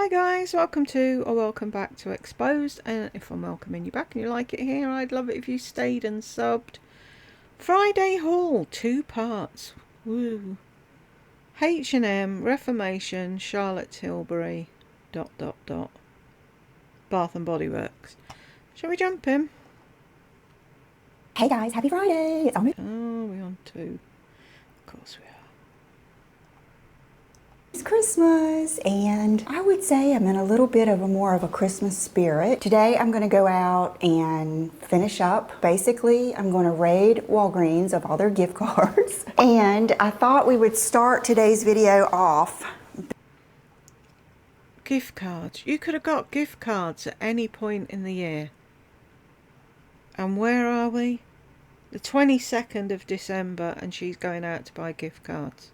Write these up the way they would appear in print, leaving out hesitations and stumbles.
Hi guys, welcome to or welcome back to Exposed, and if I'm welcoming you back and you like it here, I'd love it if you stayed and subbed. Friday haul, 2 parts. Woo. H&M, Reformation, Charlotte Tilbury, ... Bath and Body Works. Shall we jump in? Hey guys, happy Friday! It's almost we're on 2. Of course we are. Christmas, and I would say I'm in a little bit of a more of a Christmas spirit. Today I'm going to go out and finish up. Basically, I'm going to raid Walgreens of all their gift cards. And I thought we would start today's video off. Gift cards. You could have got gift cards at any point in the year. And where are we? The 22nd of December, and she's going out to buy gift cards.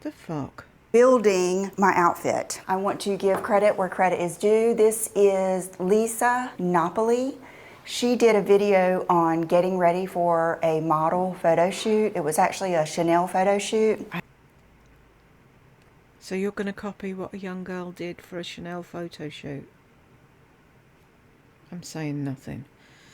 The fuck? Building my outfit. I want to give credit where credit is due. This is Lisa Napoli. She did a video on getting ready for a model photo shoot. It was actually a Chanel photo shoot. So you're going to copy what a young girl did for a Chanel photo shoot? I'm saying nothing.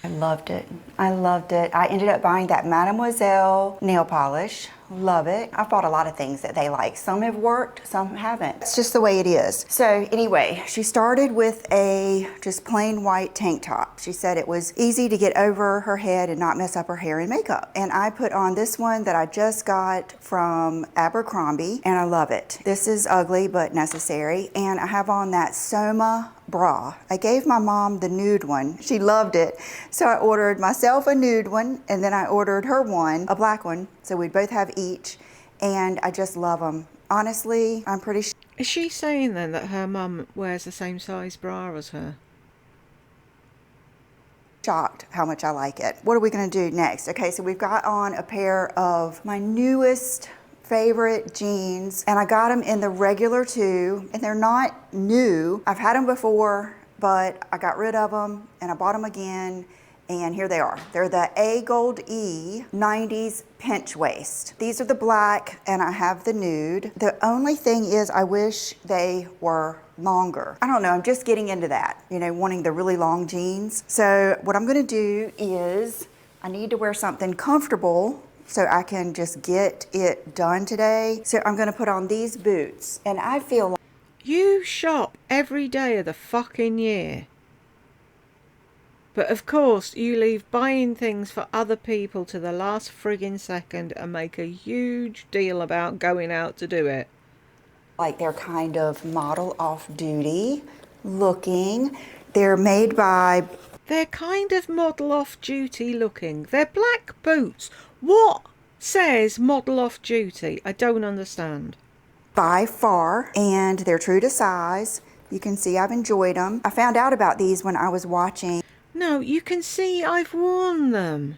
I loved it. I loved it. I ended up buying that Mademoiselle nail polish. Love it. I've bought a lot of things that they like. Some have worked, some haven't. It's just the way it is. So anyway, she started with a just plain white tank top. She said it was easy to get over her head and not mess up her hair and makeup. And I put on this one that I just got from Abercrombie, and I love it. This is ugly but necessary. And I have on that Soma bra. I gave my mom the nude one. She loved it. So I ordered myself a nude one, and then I ordered her one, a black one. So we'd both have each, and I just love them. Honestly, I'm pretty sure. Is she saying then that her mum wears the same size bra as her? Shocked how much I like it. What are we going to do next? Okay, so we've got on a pair of my newest favorite jeans, and I got them in the regular too, and they're not new. I've had them before, but I got rid of them and I bought them again, and here they are. They're the A Gold E 90s pinch waist. These are the black, and I have the nude. The only thing is I wish they were longer. I don't know, I'm just getting into that, you know, wanting the really long jeans. So what I'm gonna do is I need to wear something comfortable so I can just get it done today. So I'm gonna put on these boots, and I feel like You shop every day of the fucking year. But of course, you leave buying things for other people to the last friggin' second and make a huge deal about going out to do it. like they're kind of model off-duty looking. They're made by... They're kind of model off-duty looking. They're black boots. What says model off-duty? I don't understand. by far, and they're true to size. You can see I've enjoyed them. I found out about these when I was watching, No, you can see I've worn them.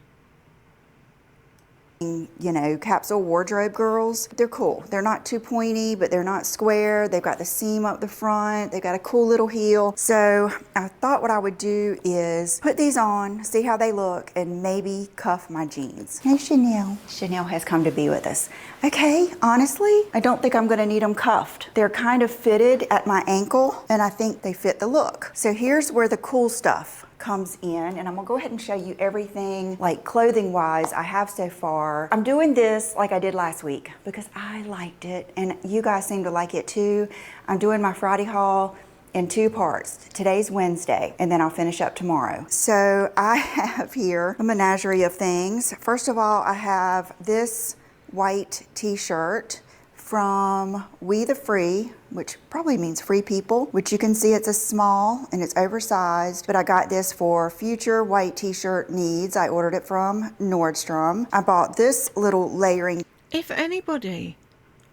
you know, capsule wardrobe girls. They're cool. They're not too pointy, but they're not square. They've got the seam up the front. They've got a cool little heel. So I thought what I would do is put these on, see how they look, and maybe cuff my jeans. Hey, Chanel. Chanel has come to be with us. Okay, honestly, I don't think I'm gonna need them cuffed. They're kind of fitted at my ankle, and I think they fit the look. So here's where the cool stuff comes in, and I'm gonna go ahead and show you everything, like clothing wise, I have so far. I'm doing this like I did last week because I liked it, and you guys seem to like it too. I'm doing my Friday haul in 2 parts. Today's Wednesday, and then I'll finish up tomorrow. So I have here a menagerie of things. First of all, I have this white t-shirt from We the Free, which probably means free people, which you can see it's a small and it's oversized, but I got this for future white t-shirt needs. I ordered it from Nordstrom. I bought this little layering. If anybody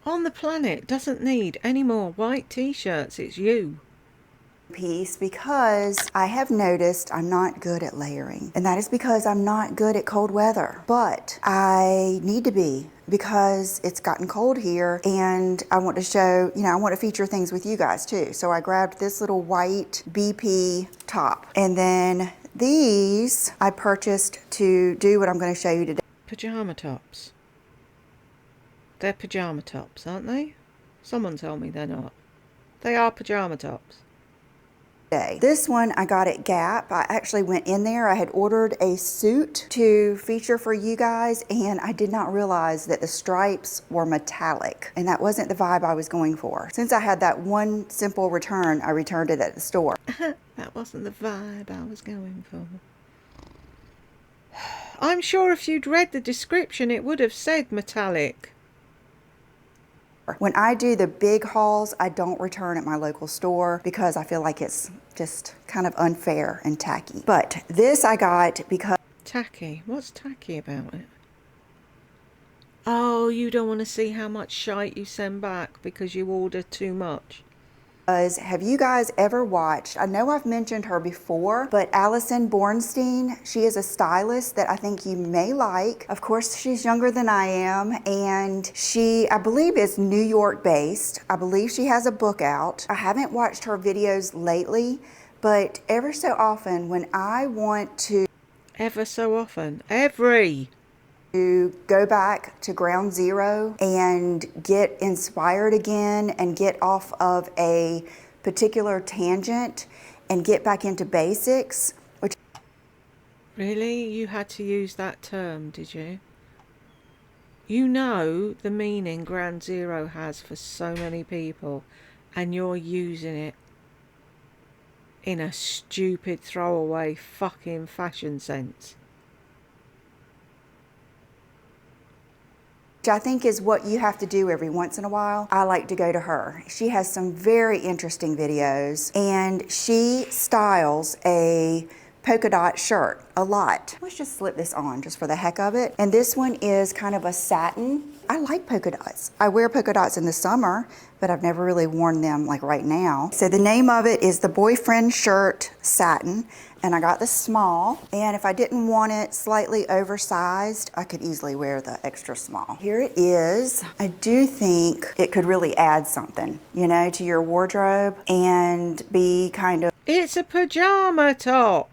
on the planet doesn't need any more white t-shirts, it's you. Piece because I have noticed I'm not good at layering, and that is because I'm not good at cold weather, but I need to be because it's gotten cold here, and I want to show, you know, I want to feature things with you guys too. So I grabbed this little white BP top, and then these I purchased to do what I'm going to show you today. Pajama tops. They're pajama tops, aren't they? Someone told me they're not. They are pajama tops. This one I got at Gap. I actually went in there. I had ordered a suit to feature for you guys, and I did not realize that the stripes were metallic, and that wasn't the vibe I was going for. Since I had that one simple return, I returned it at the store. That wasn't the vibe I was going for. I'm sure if you'd read the description, it would have said metallic. When I do the big hauls, I don't return at my local store because I feel like it's just kind of unfair and tacky. But this I got because... Tacky? What's tacky about it? Oh, you don't want to see how much shite you send back because you order too much. Have you guys ever watched, I know I've mentioned her before, but Allison Bornstein, she is a stylist that I think you may like. Of course, she's younger than I am, and she, I believe, is New York based. I believe she has a book out. I haven't watched her videos lately, but ever so often when I want to... Ever so often? To go back to ground zero and get inspired again and get off of a particular tangent and get back into basics, which... Really? You had to use that term, did you? You know the meaning ground zero has for so many people, and you're using it in a stupid throwaway fucking fashion sense. I think is what you have to do every once in a while. I like to go to her. She has some very interesting videos, and she styles a polka dot shirt a lot. Let's just slip this on just for the heck of it. And this one is kind of a satin. I like polka dots. I wear polka dots in the summer, but I've never really worn them like right now. So the name of it is the Boyfriend Shirt Satin, and I got the small. And if I didn't want it slightly oversized, I could easily wear the extra small. Here it is. I do think it could really add something, you know, to your wardrobe and be kind of... It's a pajama top.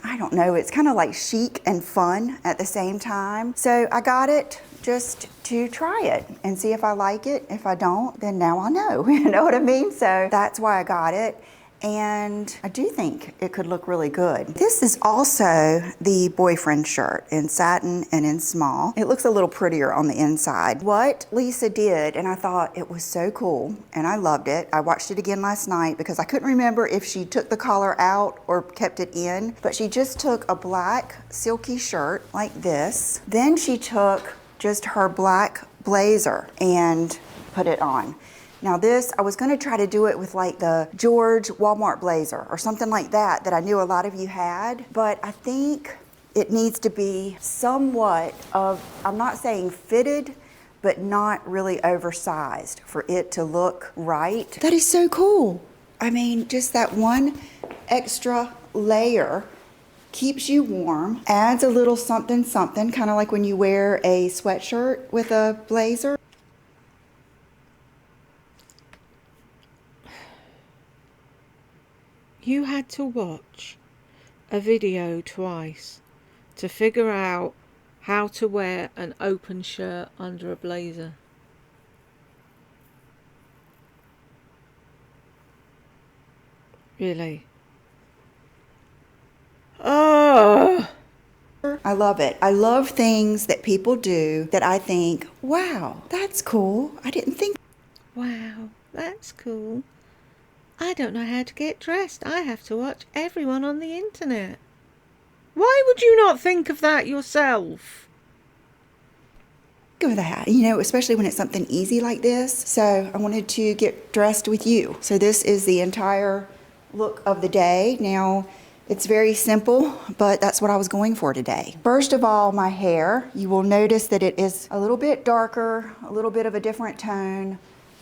I don't know, it's kind of like chic and fun at the same time. So I got it just to try it and see if I like it. If I don't, then now I know, you know what I mean? So that's why I got it. And I do think it could look really good. This is also the Boyfriend shirt in satin and in small. It looks a little prettier on the inside. What Lisa did, and I thought it was so cool, and I loved it. I watched it again last night because I couldn't remember if she took the collar out or kept it in, but she just took a black silky shirt like this. Then she took just her black blazer and put it on. Now this, I was gonna try to do it with like the George Walmart blazer or something like that I knew a lot of you had, but I think it needs to be somewhat of, I'm not saying fitted, but not really oversized for it to look right. That is so cool. I mean, just that one extra layer keeps you warm, adds a little something something, kind of like when you wear a sweatshirt with a blazer. You had to watch a video twice to figure out how to wear an open shirt under a blazer. Really? Oh! I love it. I love things that people do that I think, wow, that's cool. I didn't think. Wow, that's cool. I don't know how to get dressed. I have to watch everyone on the internet. Why would you not think of that yourself? Think of that, you know, especially when it's something easy like this. So I wanted to get dressed with you. So this is the entire look of the day. Now, it's very simple, but that's what I was going for today. First of all, my hair. You will notice that it is a little bit darker, a little bit of a different tone,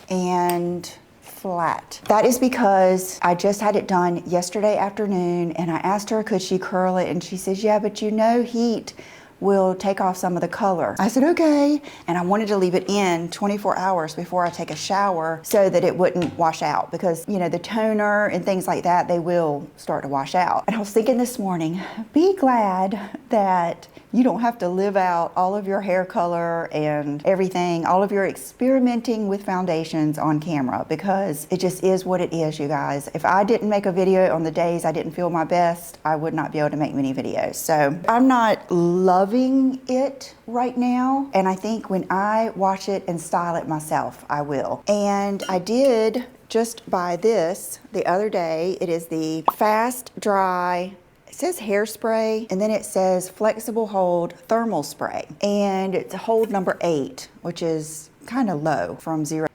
and flat. That is because I just had it done yesterday afternoon, and I asked her could she curl it, and she says, yeah, but you know heat will take off some of the color. I said, okay. And I wanted to leave it in 24 hours before I take a shower so that it wouldn't wash out, because you know, the toner and things like that, they will start to wash out. And I was thinking this morning, be glad that You don't have to live out all of your hair color and everything, all of your experimenting with foundations on camera, because it just is what it is, you guys. If I didn't make a video on the days I didn't feel my best, I would not be able to make many videos. So I'm not loving it right now, and I think when I wash it and style it myself, I will. And I did just buy this the other day. It is the Fast Dry, it says hairspray, and then it says flexible hold thermal spray, and it's hold number 8, which is kind of low from 0.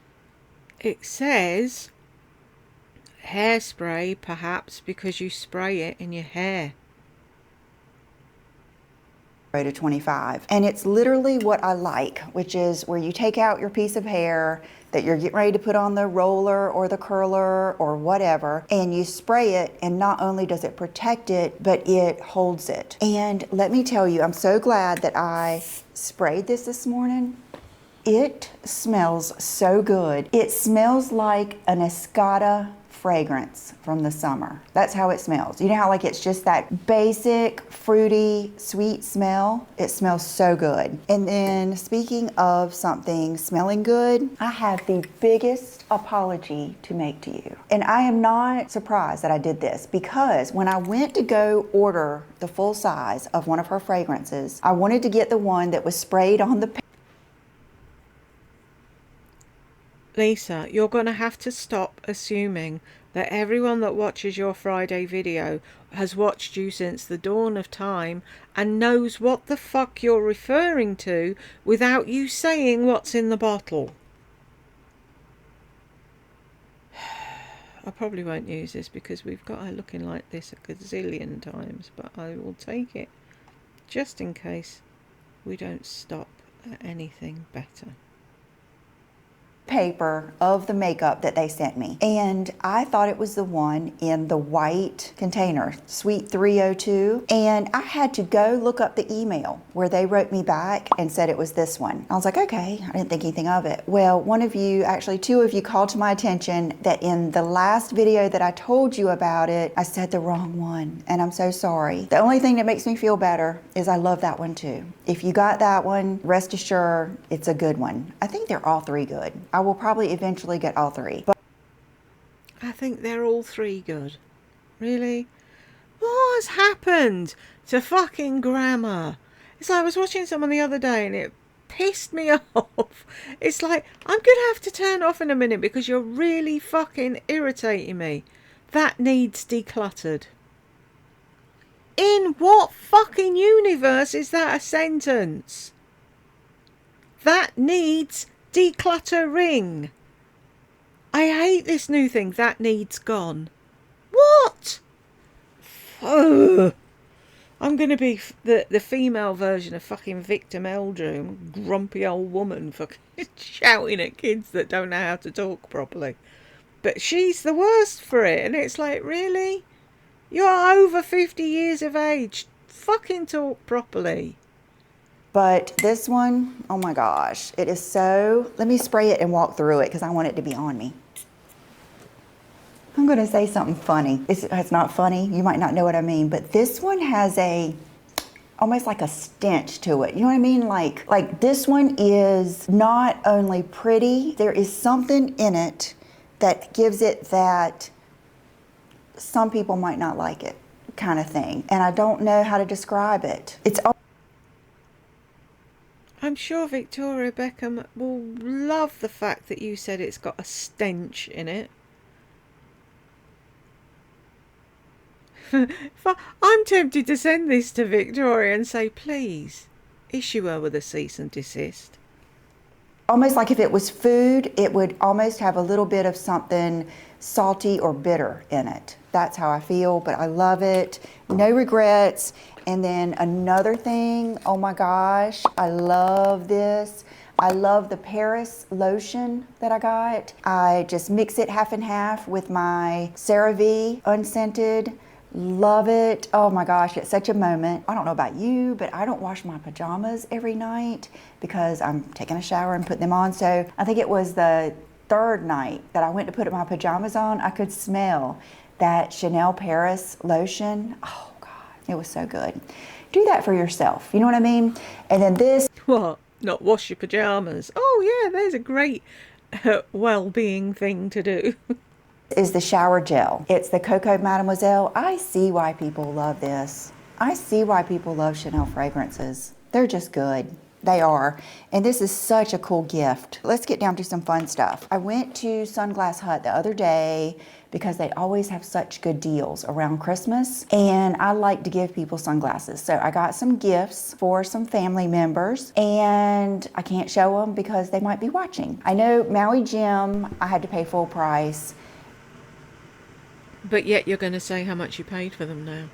It says hairspray, perhaps because you spray it in your hair. To 25, and it's literally what I like, which is where you take out your piece of hair that you're getting ready to put on the roller or the curler or whatever, and you spray it, and not only does it protect it, but it holds it. And let me tell you, I'm so glad that I sprayed this morning. It smells so good. It smells like an Escada fragrance from the summer. That's how it smells. You know how like it's just that basic fruity sweet smell? It smells so good. And then speaking of something smelling good, I have the biggest apology to make to you. And I am not surprised that I did this, because when I went to go order the full size of one of her fragrances, I wanted to get the one that was sprayed on the Lisa, you're going to have to stop assuming that everyone that watches your Friday video has watched you since the dawn of time and knows what the fuck you're referring to without you saying what's in the bottle. I probably won't use this because we've got her looking like this a gazillion times, but I will take it just in case we don't stop at anything better. Paper of the makeup that they sent me, and I thought it was the one in the white container, Suite 302, and I had to go look up the email where they wrote me back and said it was this one. I was like, okay, I didn't think anything of it. Well, one of you, actually 2 of you, called to my attention that in the last video that I told you about it, I said the wrong one, and I'm so sorry. The only thing that makes me feel better is I love that one too. If you got that one, rest assured it's a good one. I think they're all 3 good. I will probably eventually get all 3. But I think they're all 3 good. Really? What has happened to fucking grammar? It's like I was watching someone the other day and it pissed me off. It's like, I'm going to have to turn off in a minute because you're really fucking irritating me. That needs decluttered. In what fucking universe is that a sentence? That needs decluttering. I hate this new thing. That needs gone. What? Ugh. I'm going to be the female version of fucking Victor Meldrew, grumpy old woman fucking shouting at kids that don't know how to talk properly. But she's the worst for it. And it's like, really? You're over 50 years of age. Fucking talk properly. But this one, oh my gosh, it is so, let me spray it and walk through it because I want it to be on me. I'm going to say something funny. It's not funny. You might not know what I mean, but this one has almost like a stench to it. You know what I mean? Like this one is not only pretty, there is something in it that gives it that some people might not like it kind of thing. And I don't know how to describe it. I'm sure Victoria Beckham will love the fact that you said it's got a stench in it. I'm tempted to send this to Victoria and say, please, issue her with a cease and desist. Almost like if it was food, it would almost have a little bit of something salty or bitter in it. That's how I feel, but I love it. No regrets. And then another thing, oh my gosh, I love this. I love the Paris lotion that I got. I just mix it half and half with my CeraVe unscented. Love it. Oh my gosh, it's such a moment. I don't know about you, but I don't wash my pajamas every night because I'm taking a shower and putting them on. So I think it was the 3rd night that I went to put my pajamas on, I could smell that Chanel Paris lotion. Oh God, It was so good. Do that for yourself. You know what I mean? And then this. What? Not wash your pajamas? Oh yeah, there's a great well-being thing to do. Is the shower gel. It's the Coco Mademoiselle. I see why people love this. I see why people love Chanel fragrances. They're just good. They are. And this is such a cool gift. Let's get down to some fun stuff. I went to Sunglass Hut the other day because they always have such good deals around Christmas, and I like to give people sunglasses. So I got some gifts for some family members, and I can't show them because they might be watching. I know Maui Jim, I had to pay full price. But yet you're going to say how much you paid for them now.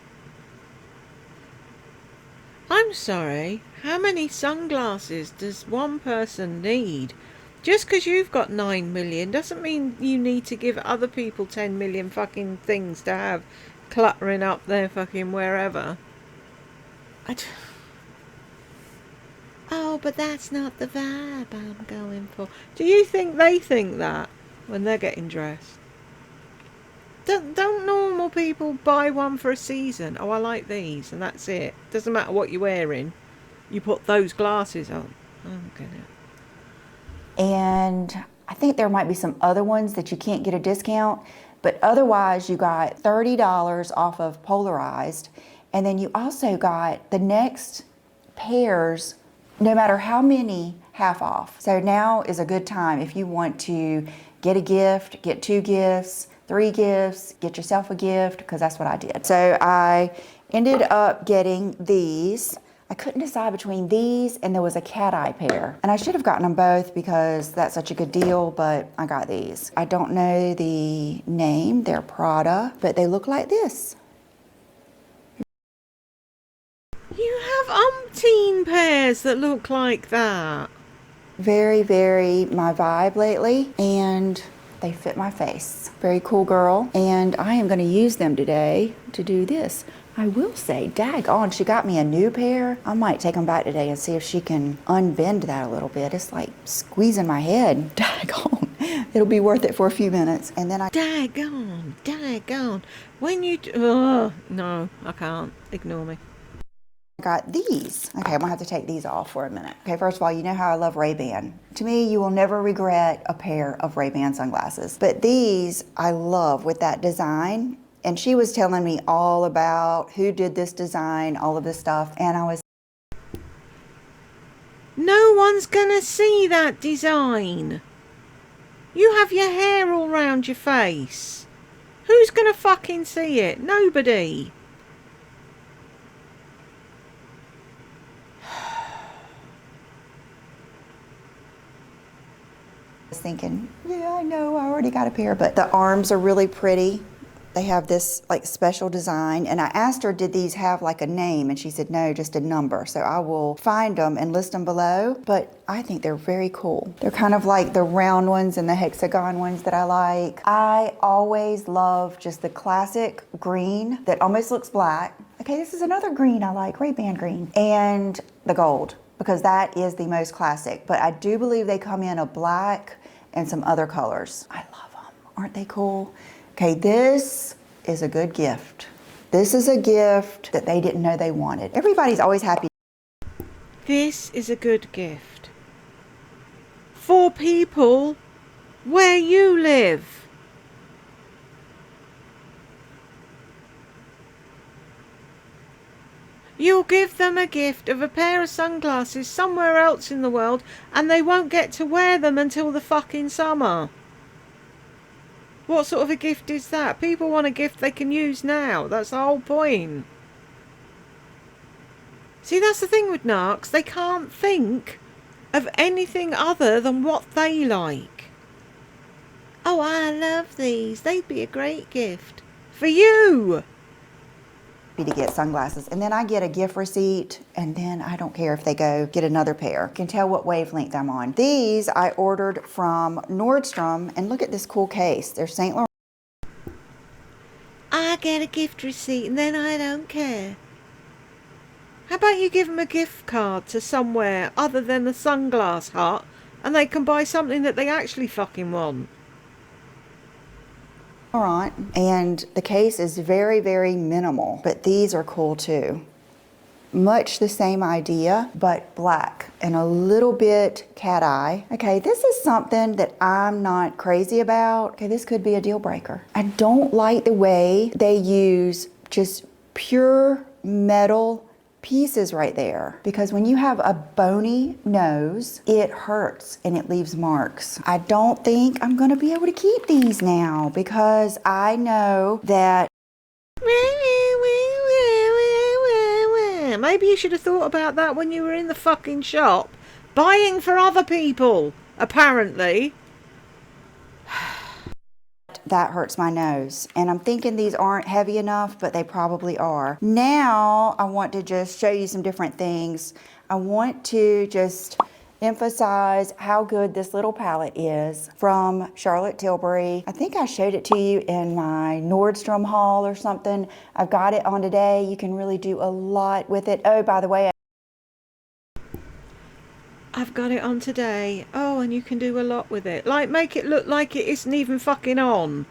I'm sorry, how many sunglasses does one person need? Just because you've got 9 million doesn't mean you need to give other people 10 million fucking things to have cluttering up their fucking wherever. Oh, but that's not the vibe I'm going for. Do you think they think that when they're getting dressed? Don't normal people buy one for a season? Oh, I like these, and that's it. Doesn't matter what you're wearing. You put those glasses on. Oh, okay. And I think there might be some other ones that you can't get a discount, but otherwise you got $30 off of Polarized, and then you also got the next pairs, no matter how many, half off. So now is a good time if you want to get a gift, get 2 gifts, 3 gifts, get yourself a gift, because that's what I did. So I ended up getting these. I couldn't decide between these and there was a cat eye pair. And I should have gotten them both because that's such a good deal, but I got these. I don't know the name, they're Prada, but they look like this. You have umpteen pairs that look like that. Very, very my vibe lately, and they fit my face. Very cool girl, and I am gonna use them today to do this. I will say, daggone, she got me a new pair. I might take them back today and see if she can unbend that a little bit. It's like squeezing my head. Daggone. It'll be worth it for a few minutes. And then I... Daggone. When you... Oh, no, I can't. Ignore me. Got these. Okay, I'm gonna have to take these off for a minute. Okay, first of all, you know how I love Ray-Ban. To me, you will never regret a pair of Ray-Ban sunglasses. But these, I love with that design. And she was telling me all about who did this design, all of this stuff, and I was... No one's gonna see that design. You have your hair all round your face. Who's gonna fucking see it? Nobody. was thinking, yeah, I know, I already got a pair, but the arms are really pretty. They have this like special design, and I asked her, did these have like a name? And she said, no, just a number. So I will find them and list them below, but I think they're very cool. They're kind of like the round ones and the hexagon ones that I like. I always love just the classic green that almost looks black. Okay, this is another green I like, Ray-Ban green, and the gold, because that is the most classic. But I do believe they come in a black and some other colors. I love them. Aren't they cool? Okay, this is a good gift. This is a gift that they didn't know they wanted. Everybody's always happy. This is a good gift. For people where you live. You'll give them a gift of a pair of sunglasses somewhere else in the world, and they won't get to wear them until the fucking summer. What sort of a gift is that? People want a gift they can use now. That's the whole point. See, that's the thing with narcs. They can't think of anything other than what they like. Oh, I love these. They'd be a great gift. For you. To get sunglasses, and then I get a gift receipt, and then I don't care if they go get another pair. You can tell what wavelength I'm on. These I ordered from Nordstrom, and look at this cool case. They're St. Laurent. I get a gift receipt and then I don't care. How about you give them a gift card to somewhere other than the Sunglass Hut, and they can buy something that they actually fucking want? And the case is very, very minimal, but these are cool too. Much the same idea, but black and a little bit cat eye. Okay, this is something that I'm not crazy about. Okay, this could be a deal breaker. I don't like the way they use just pure metal pieces right there, because when you have a bony nose, it hurts and it leaves marks. I don't think I'm gonna be able to keep these now, because I know that maybe you should have thought about that when you were in the fucking shop buying for other people, apparently. that hurts my nose, and I'm thinking these aren't heavy enough, but they probably are. Now I want to just show you some different things. I want to just emphasize how good this little palette is from Charlotte Tilbury. I think I showed it to you in my Nordstrom haul or something. I've got it on today. You can really do a lot with it. Oh, by the way, I've got it on today. Oh, and you can do a lot with it. Like, make it look like it isn't even fucking on.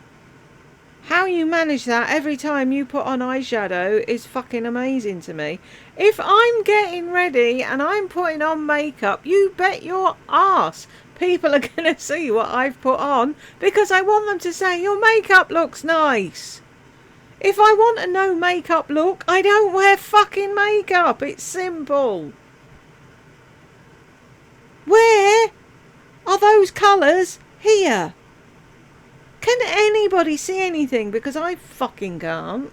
How you manage that every time you put on eyeshadow is fucking amazing to me. If I'm getting ready and I'm putting on makeup, you bet your ass people are going to see what I've put on, because I want them to say, your makeup looks nice. If I want a no makeup look, I don't wear fucking makeup. It's simple. Where are those colours? Here. Can anybody see anything? Because I fucking can't.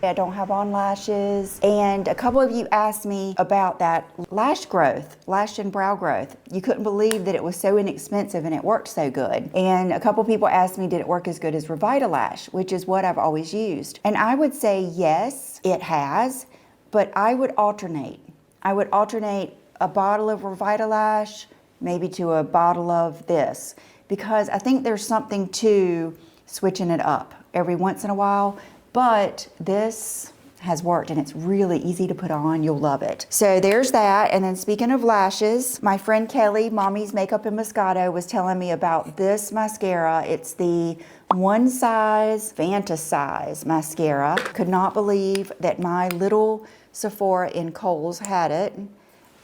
I don't have on lashes, and a couple of you asked me about that lash growth, lash and brow growth. You couldn't believe that it was so inexpensive and it worked so good. And a couple people asked me, did it work as good as Revitalash, which is what I've always used. And I would say yes, it has, but I would alternate. I would alternate a bottle of Revitalash maybe to a bottle of this, because I think there's something to switching it up every once in a while. But this has worked and it's really easy to put on. You'll love it. So there's that. And then speaking of lashes, my friend Kelly, Mommy's Makeup and Moscato, was telling me about this mascara. It's the One Size Fantasize mascara. Could not believe that my little Sephora in Kohl's had it,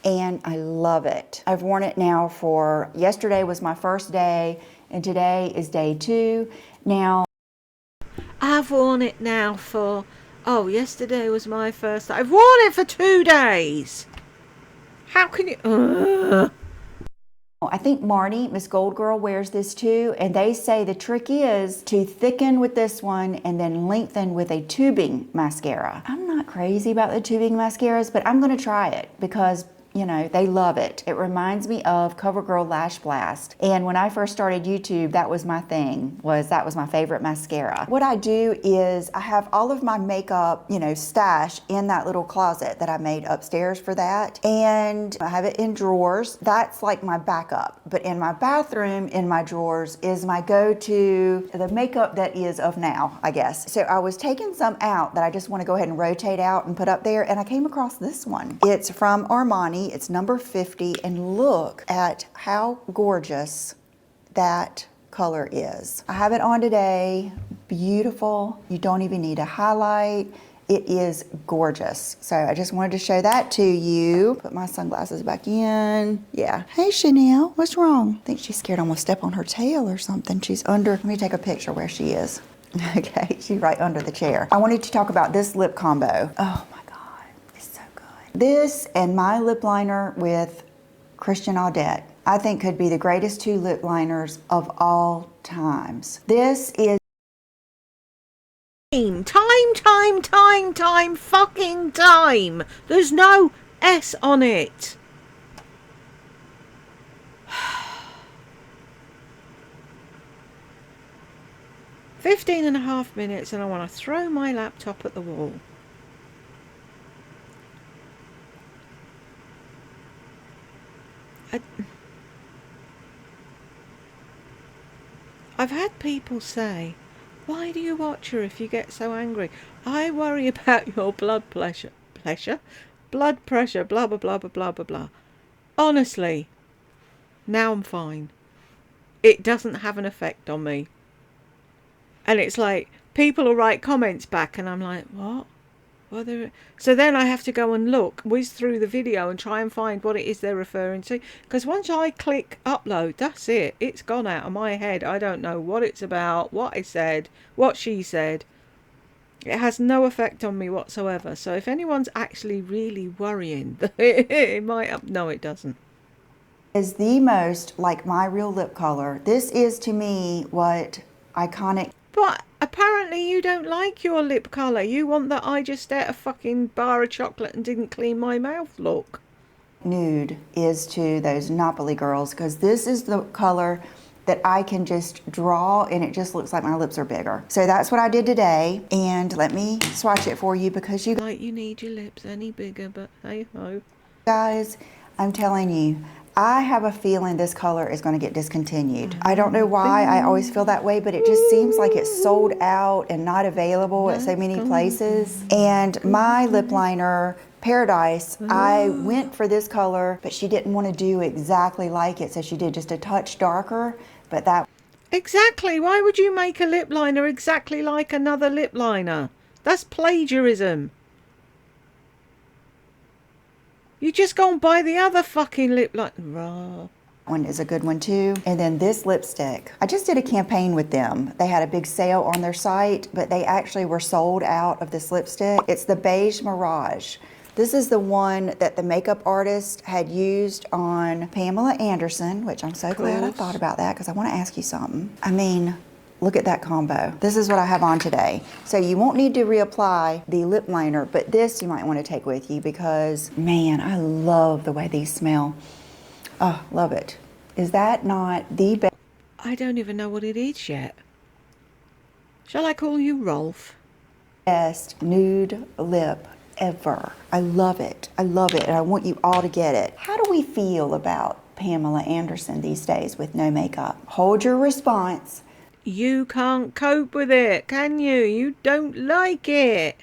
and I love it. I've worn it now for, yesterday was my first day and today is day 2. Now I've worn it now for, yesterday was my first. I've worn it for 2 days. How can you? I think Marnie, Miss Gold Girl, wears this too, and they say the trick is to thicken with this one and then lengthen with a tubing mascara. I'm not crazy about the tubing mascaras, but I'm gonna try it because, you know, they love it. It reminds me of CoverGirl Lash Blast. And when I first started YouTube, that was my thing, that was my favorite mascara. What I do is I have all of my makeup, stash in that little closet that I made upstairs for that. And I have it in drawers. That's like my backup. But in my bathroom, in my drawers, is my go-to, the makeup that is of now, I guess. So I was taking some out that I just want to go ahead and rotate out and put up there, and I came across this one. It's from Armani. It's number 50, and look at how gorgeous that color is. I have it on today. Beautiful. You don't even need a highlight. It is gorgeous. So I just wanted to show that to you. Put my sunglasses back in. Yeah. Hey, Chanel, what's wrong? I think she's scared I'm gonna step on her tail or something. She's under, let me take a picture where she is. Okay, she's right under the chair. I wanted to talk about this lip combo. Oh my God, it's so good. This and my lip liner with Christian Audette, I think could be the greatest 2 lip liners of all times. This is Fucking time. There's no S on it. Fifteen and a half minutes and I want to throw my laptop at the wall. I've had people say, why do you watch her if you get so angry? I worry about your blood pressure, blah, blah, blah, blah, blah, blah, blah. Honestly, now I'm fine. It doesn't have an effect on me. And it's like, people will write comments back, and I'm like, what? So then I have to go and whiz through the video and try and find what it is they're referring to. Because once I click upload, that's it. It's gone out of my head. I don't know what it's about, what I said, what she said. It has no effect on me whatsoever. So if anyone's actually really worrying that it might... No, it doesn't. Is the most like my real lip color. This is to me what iconic... But apparently you don't like your lip colour. You want that I just ate a fucking bar of chocolate and didn't clean my mouth look. Nude is to those Napoli girls, because this is the color that I can just draw and it just looks like my lips are bigger. So that's what I did today, and let me swatch it for you because you Like you need your lips any bigger, but hey ho. guys, I'm telling you, I have a feeling this color is going to get discontinued. I don't know why I always feel that way, but it just seems like it's sold out and not available at so many places. And my lip liner, Paradise, I went for this color, but she didn't want to do exactly like it, so she did just a touch darker, but that... Exactly. Why would you make a lip liner exactly like another lip liner? That's plagiarism. You just go and buy the other fucking lip liner. One is a good one too. And then this lipstick, I just did a campaign with them. They had a big sale on their site, but they actually were sold out of this lipstick. It's the Beige Mirage. This is the one that the makeup artist had used on Pamela Anderson, which I'm so glad I thought about that because I want to ask you something. I mean, look at that combo. This is what I have on today. So you won't need to reapply the lip liner, but this you might want to take with you because, man, I love the way these smell. Oh, love it. Is that not the best? I don't even know what it is yet. Shall I call you Rolf? Best nude lip ever. I love it. I love it, and I want you all to get it. How do we feel about Pamela Anderson these days with no makeup? Hold your response. You can't cope with it, can you? You don't like it.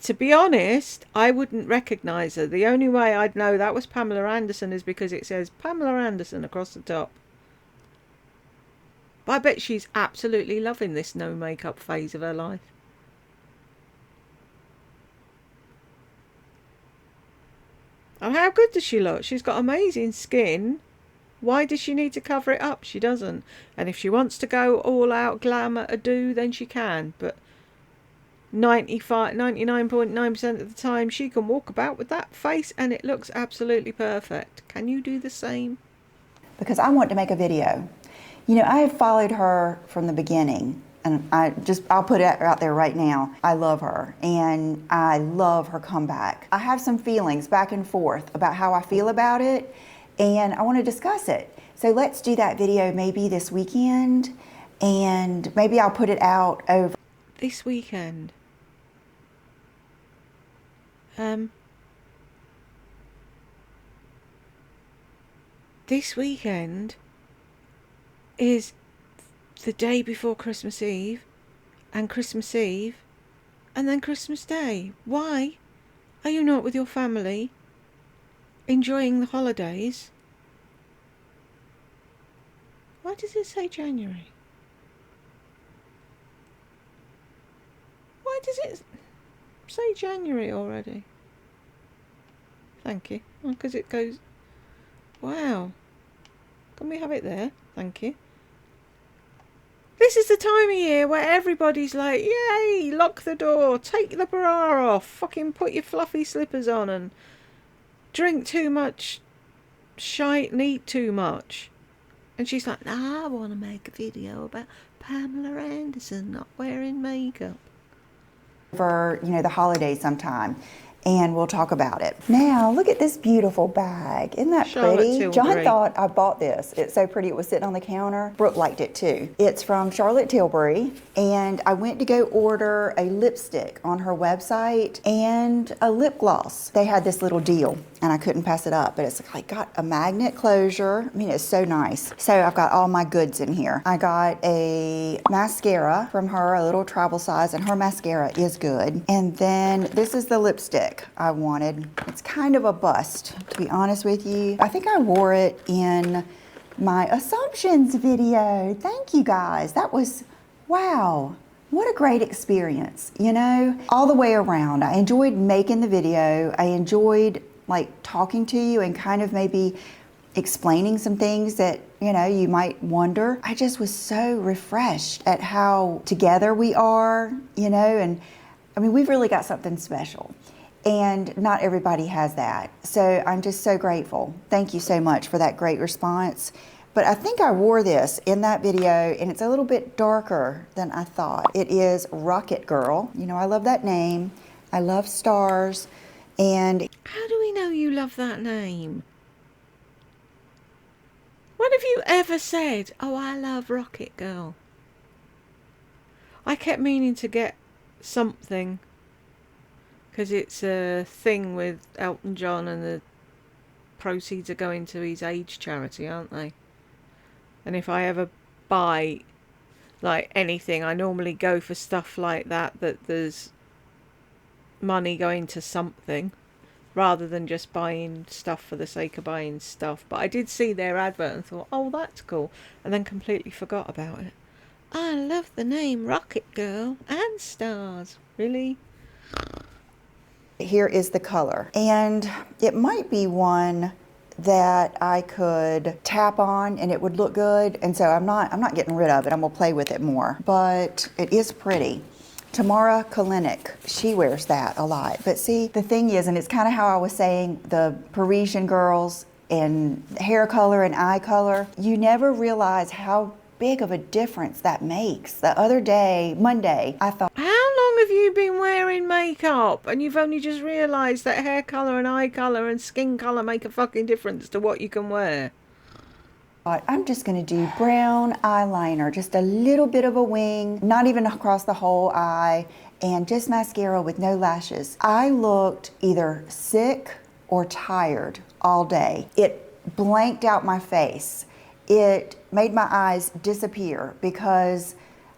To be honest, I wouldn't recognise her. The only way I'd know that was Pamela Anderson is because it says Pamela Anderson across the top. But I bet she's absolutely loving this no makeup phase of her life. And how good does she look? She's got amazing skin. Why does she need to cover it up? She doesn't. And if she wants to go all out glamour ado, then she can. But 99.9% of the time, she can walk about with that face and it looks absolutely perfect. Can you do the same? Because I want to make a video. You know, I have followed her from the beginning. And I'll put it out there right now. I love her, and I love her comeback. I have some feelings back and forth about how I feel about it, and I want to discuss it. So let's do that video maybe this weekend, and maybe I'll put it out over. This weekend? This weekend is the day before Christmas Eve, and Christmas Eve, and then Christmas Day. Why are you not with your family, enjoying the holidays? Why does it say January? Why does it say January already? Thank you. Well, because it goes... Wow. Can we have it there? Thank you. This is the time of year where everybody's like, yay, lock the door, take the bra off, fucking put your fluffy slippers on and drink too much shite and eat too much. And she's like, nah, I want to make a video about Pamela Anderson not wearing makeup. For, you know, the holidays sometime. And we'll talk about it. Now, look at this beautiful bag. Isn't that pretty? Tilbury. John thought I bought this. It's so pretty. It was sitting on the counter. Brooke liked it too. It's from Charlotte Tilbury. And I went to go order a lipstick on her website and a lip gloss. They had this little deal and I couldn't pass it up. But it's like got a magnet closure. I mean, it's so nice. So I've got all my goods in here. I got a mascara from her, a little travel size, and her mascara is good. And then this is the lipstick I wanted. It's kind of a bust, to be honest with you. I think I wore it in my Assumptions video. Thank you guys. That was wow, what a great experience, you know, all the way around. I enjoyed making the video. I enjoyed like talking to you and kind of maybe explaining some things that, you know, you might wonder. I just was so refreshed at how together we are, you know, and I mean, we've really got something special. And not everybody has that. So I'm just so grateful. Thank you so much for that great response. But I think I wore this in that video, and it's a little bit darker than I thought. It is Rocket Girl. You know, I love that name. I love stars. And How do we know you love that name? When have you ever said, oh, I love Rocket Girl? I kept meaning to get something, because it's a thing with Elton John and the proceeds are going to his AIDS charity, aren't they? And if I ever buy like anything, I normally go for stuff like that there's money going to something, rather than just buying stuff for the sake of buying stuff. But I did see their advert and thought, oh, that's cool, and then completely forgot about it. I love the name Rocket Girl and stars. Really? here is the color. And it might be one that I could tap on and it would look good. And so I'm not getting rid of it. I'm gonna play with it more. But it is pretty. Tamara Kalinick, she wears that a lot. But see, the thing is, and it's kind of how I was saying, the Parisian girls and hair color and eye color, you never realize how big of a difference that makes. The other day, Monday, I thought, How long have you been wearing makeup and you've only just realised that hair colour and eye colour and skin colour make a fucking difference to what you can wear? I'm just going to do brown eyeliner, just a little bit of a wing, not even across the whole eye, and just mascara with no lashes. I looked either sick or tired all day. It blanked out my face. It made my eyes disappear because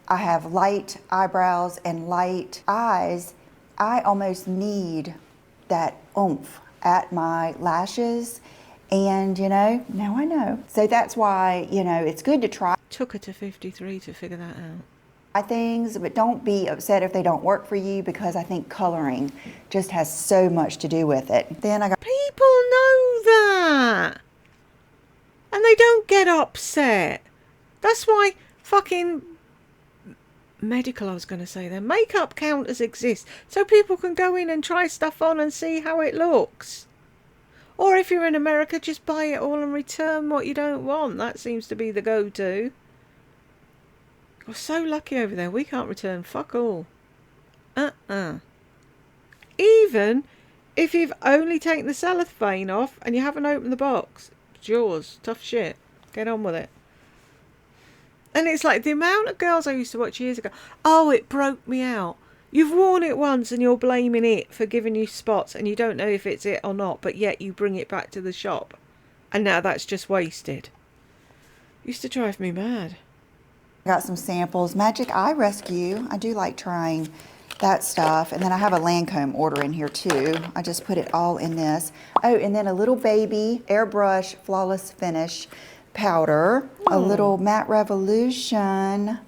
I have light eyebrows and light eyes. I almost need that oomph at my lashes. And, you know, now I know. So that's why, you know, it's good to try Took her to 53 to figure that out. things, but don't be upset if they don't work for you, because I think coloring just has so much to do with it. Then I got People know that. And they don't get upset. That's why fucking medical, I was going to say then, makeup counters exist. So people can go in and try stuff on and see how it looks. Or if you're in America, just buy it all and return what you don't want. That seems to be the go-to. We're so lucky over there. We can't return fuck all. Even if you've only taken the cellophane off and you haven't opened the box, it's yours. Tough shit. Get on with it. And it's like the amount of girls I used to watch years ago. Oh, it broke me out. You've worn it once and you're blaming it for giving you spots and you don't know if it's it or not, but yet you bring it back to the shop. And now that's just wasted. Used to drive me mad. got some samples. Magic Eye Rescue. I do like trying that stuff. And then I have a Lancome order in here too. I just put it all in this. Oh, and then a little baby airbrush flawless finish powder. A little Matte Revolution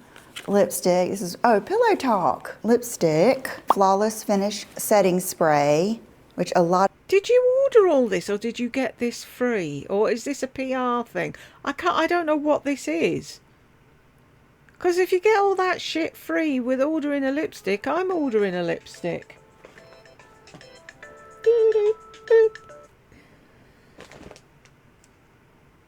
lipstick. This is, Pillow Talk lipstick. Flawless finish setting spray, which a lot. Did you order all this or did you get this free? Or is this a PR thing? I don't know what this is. Because if you get all that shit free with ordering a lipstick, I'm ordering a lipstick.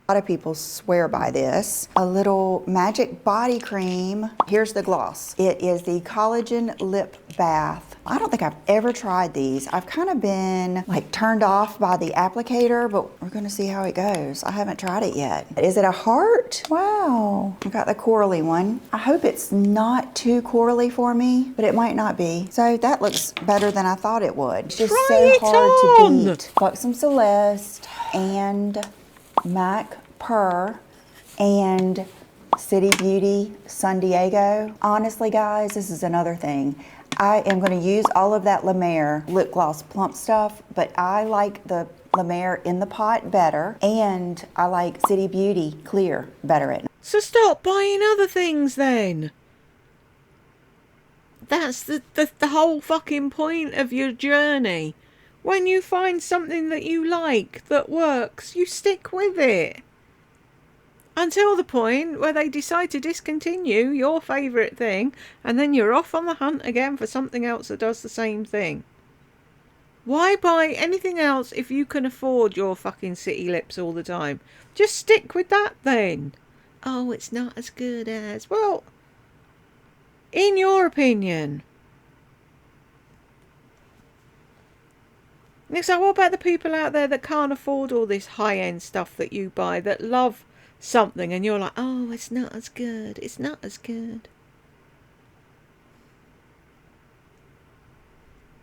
A lot of people swear by this. A little Magic Body Cream. Here's the gloss. It is the Collagen Lip Bath. I don't think I've ever tried these. I've kind of been like turned off by the applicator, but we're gonna see how it goes. I haven't tried it yet. Is it a heart? Wow. I got the corally one. I hope it's not too corally for me, but it might not be. So that looks better than I thought it would. It's just Try so it hard on. to beat. Got some Celeste and Mac Purr and City Beauty San Diego. Honestly, guys, this is another thing. I am going to use all of that La Mer lip gloss plump stuff, but I like the La Mer in the pot better, and I like City Beauty clear better at night. So stop buying other things then. That's the whole fucking point of your journey. When you find something that you like, that works, you stick with it. Until the point where they decide to discontinue your favourite thing, and then you're off on the hunt again for something else that does the same thing. Why buy anything else if you can afford your fucking city lips all the time? Just stick with that then. Oh, it's not as good as... Well, in your opinion. So what about the people out there that can't afford all this high-end stuff that you buy, that love something and you're like, oh, it's not as good, it's not as good.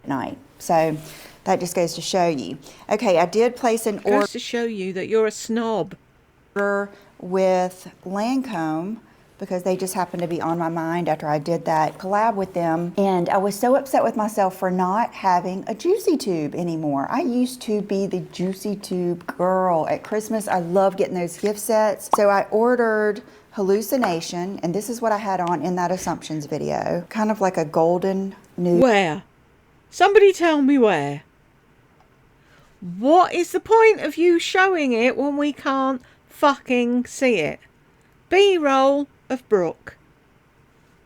Night. So that just goes to show you. Okay, I did place an order. Goes to show you that you're a snob. With Lancome, because they just happened to be on my mind after I did that collab with them. And I was so upset with myself for not having a Juicy Tube anymore. I used to be the Juicy Tube girl. At Christmas, I love getting those gift sets. So I ordered Hallucination, and this is what I had on in that Assumptions video. Kind of like a golden nude. Where? Somebody tell me where. What is the point of you showing it when we can't fucking see it? B-roll of Brooke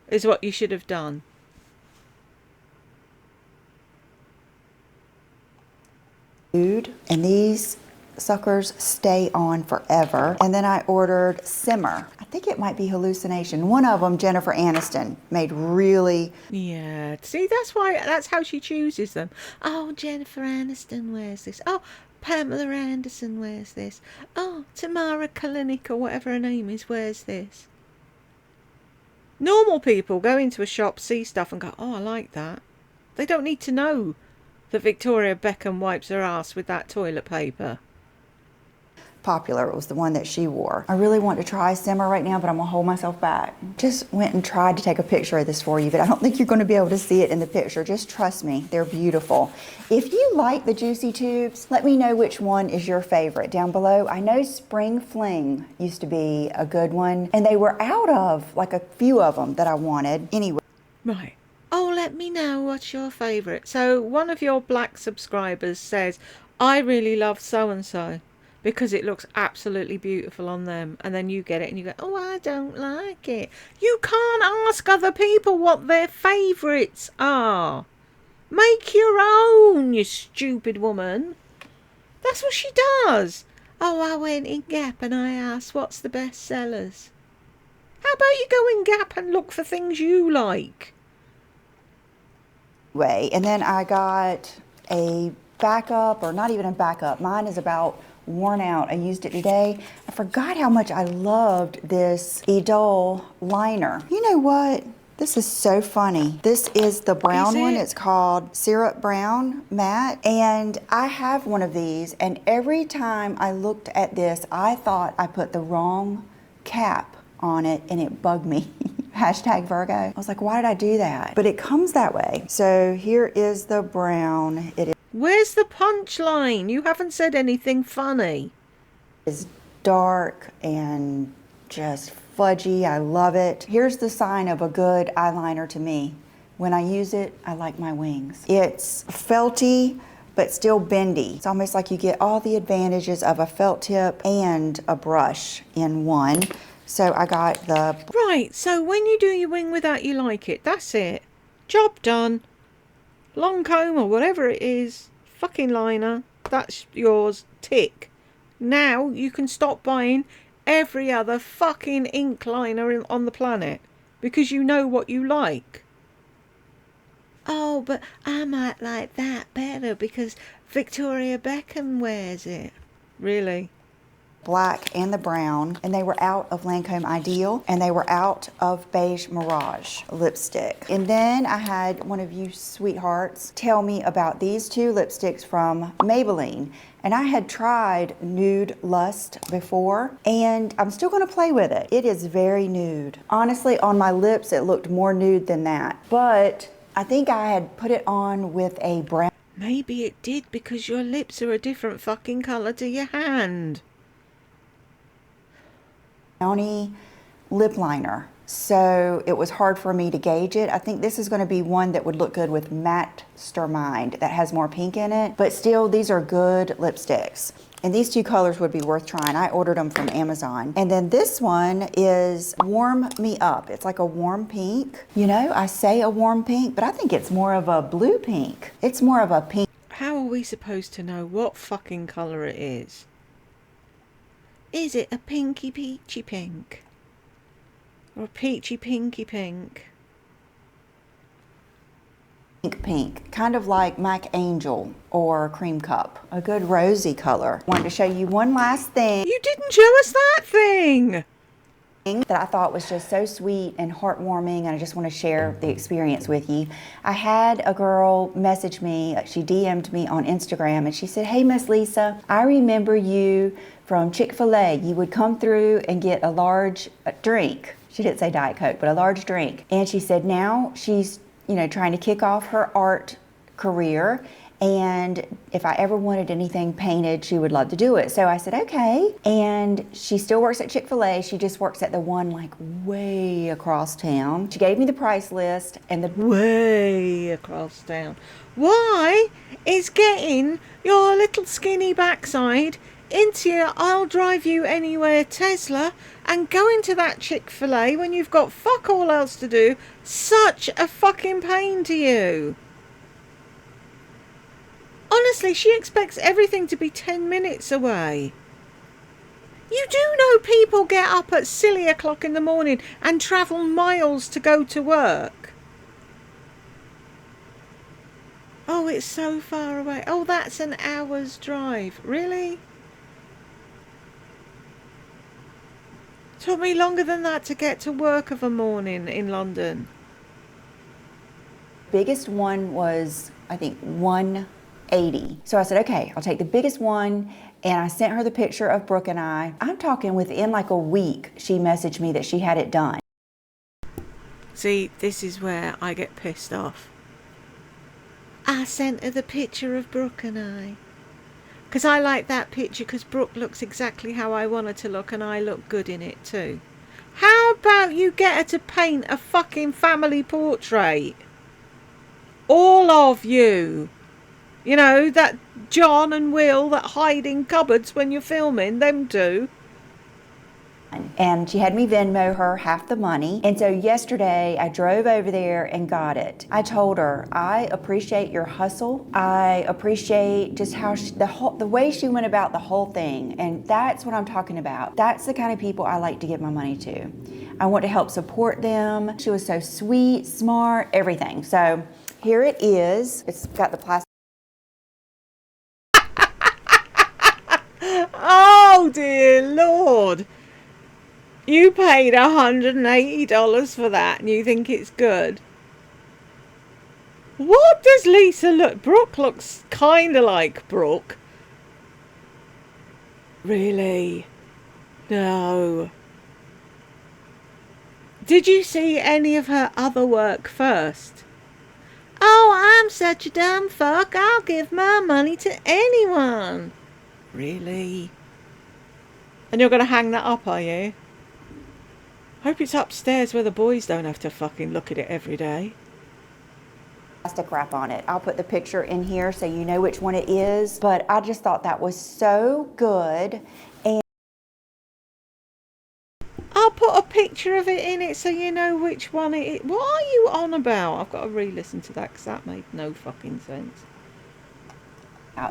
is what you should have done. And these suckers stay on forever. And then I ordered Simmer. I think it might be Hallucination. One of them, Jennifer Aniston, made really... Yeah, see, that's how she chooses them. Oh, Jennifer Aniston wears this. Oh, Pamela Anderson wears this. Oh, Tamara Kalinick or whatever her name is wears this. Normal people go into a shop, see stuff and go, oh, I like that. They don't need to know that Victoria Beckham wipes her ass with that toilet paper. Popular. It was the one that she wore. I really want to try Simmer right now, but I'm gonna hold myself back. Just went and tried to take a picture of this for you, but I don't think you're going to be able to see it in the picture. Just trust me, they're beautiful. If you like the Juicy Tubes, let me know which one is your favorite down below. I know Spring Fling used to be a good one, and they were out of like a few of them that I wanted. Anyway. Right. Oh, let me know what's your favourite. So one of your black subscribers says, I really love so-and-so, because it looks absolutely beautiful on them. And then you get it and you go, oh, I don't like it. You can't ask other people what their favourites are. Make your own, you stupid woman. That's what she does. Oh, I went in Gap and I asked, what's the best sellers? How about you go in Gap and look for things you like? And then I got a backup, or not even a backup. Mine is about worn out. I used it today. I forgot how much I loved this Idol liner. You know what? This is so funny. This is the brown one. It's called Syrup Brown Matte. And I have one of these, and every time I looked at this, I thought I put the wrong cap on it, and it bugged me. Hashtag Virgo. I was like, why did I do that? But it comes that way. So here is the brown. It Where's the punchline? You haven't said anything funny. is dark and just fudgy. I love it. Here's the sign of a good eyeliner to me. When I use it, I like my wings. It's felty, but still bendy. It's almost like you get all the advantages of a felt tip and a brush in one. So I got the... Right, so when you do your wing without you like it, that's it. Job done. Long comb or whatever it is, fucking liner, that's yours, tick. Now you can stop buying every other fucking ink liner on the planet because you know what you like. Oh, but I might like that better because Victoria Beckham wears it. Really? Black and the brown, and they were out of Lancome Ideal, and they were out of Beige Mirage lipstick. And then I had one of you sweethearts tell me about these two lipsticks from Maybelline, and I had tried Nude Lust before, and I'm still gonna play with it. It is very nude. Honestly, on my lips, it looked more nude than that, but I think I had put it on with a brown. Maybe it did because your lips are a different fucking colour to your hand. Brownie lip liner, so it was hard for me to gauge it. I think this is going to be one that would look good with Mastermind that has more pink in it, but still these are good lipsticks. And these two colors would be worth trying. I ordered them from Amazon. And then this one is Warm Me Up. It's like a warm pink. You know, I say a warm pink, but I think it's more of a blue pink. It's more of a pink. How are we supposed to know what fucking colour it is? Is it a pinky peachy pink? Or a peachy pinky pink? Pink, kind of like Mac Angel or Cream Cup, a good rosy color. Wanted to show you one last thing. You didn't show us that thing! That I thought was just so sweet and heartwarming, and I just want to share the experience with you. I had a girl message me, she DM'd me on Instagram, and she said, "Hey Miss Lisa, I remember you from Chick-fil-A. You would come through and get a large drink." She didn't say Diet Coke, but a large drink. And she said now she's, you know, trying to kick off her art career, and if I ever wanted anything painted, she would love to do it. So I said, okay. And she still works at Chick-fil-A. She just works at the one like way across town. She gave me the price list and the Way across town. Why is getting your little skinny backside into your I'll drive you anywhere Tesla and going to that Chick-fil-A when you've got fuck all else to do such a fucking pain to you? Honestly, she expects everything to be 10 minutes away. You do know people get up at silly o'clock in the morning and travel miles to go to work. Oh, it's so far away. Oh, that's an hour's drive. Really? Took me longer than that to get to work of a morning in London. biggest one was, I think, 180. So I said, okay, I'll take the biggest one. And I sent her the picture of Brooke and I. I'm talking within like a week, she messaged me that she had it done. See, this is where I get pissed off. I sent her the picture of Brooke and I. Because I like that picture because Brooke looks exactly how I want her to look and I look good in it too. How about you get her to paint a fucking family portrait? All of you. You know, that John and Will that hide in cupboards when you're filming, them two. And she had me Venmo her half the money. And so yesterday I drove over there and got it. I told her, I appreciate your hustle. I appreciate just how the way she went about the whole thing. And that's what I'm talking about. That's the kind of people I like to give my money to. I want to help support them. She was so sweet, smart, everything. So here it is. It's got the plastic. Oh dear Lord. You paid $180 for that and you think it's good? What does Lisa look? Brooke looks kind of like Brooke. Really? No. Did you see any of her other work first? Oh, I'm such a dumb fuck. I'll give my money to anyone. Really? And you're going to hang that up, are you? Hope it's upstairs where the boys don't have to fucking look at it every day. Plastic wrap on it. I'll put the picture in here so you know which one it is. But I just thought that was so good. And I'll put a picture of it in it so you know which one it is. What are you on about? I've got to re-listen to that because that made no fucking sense.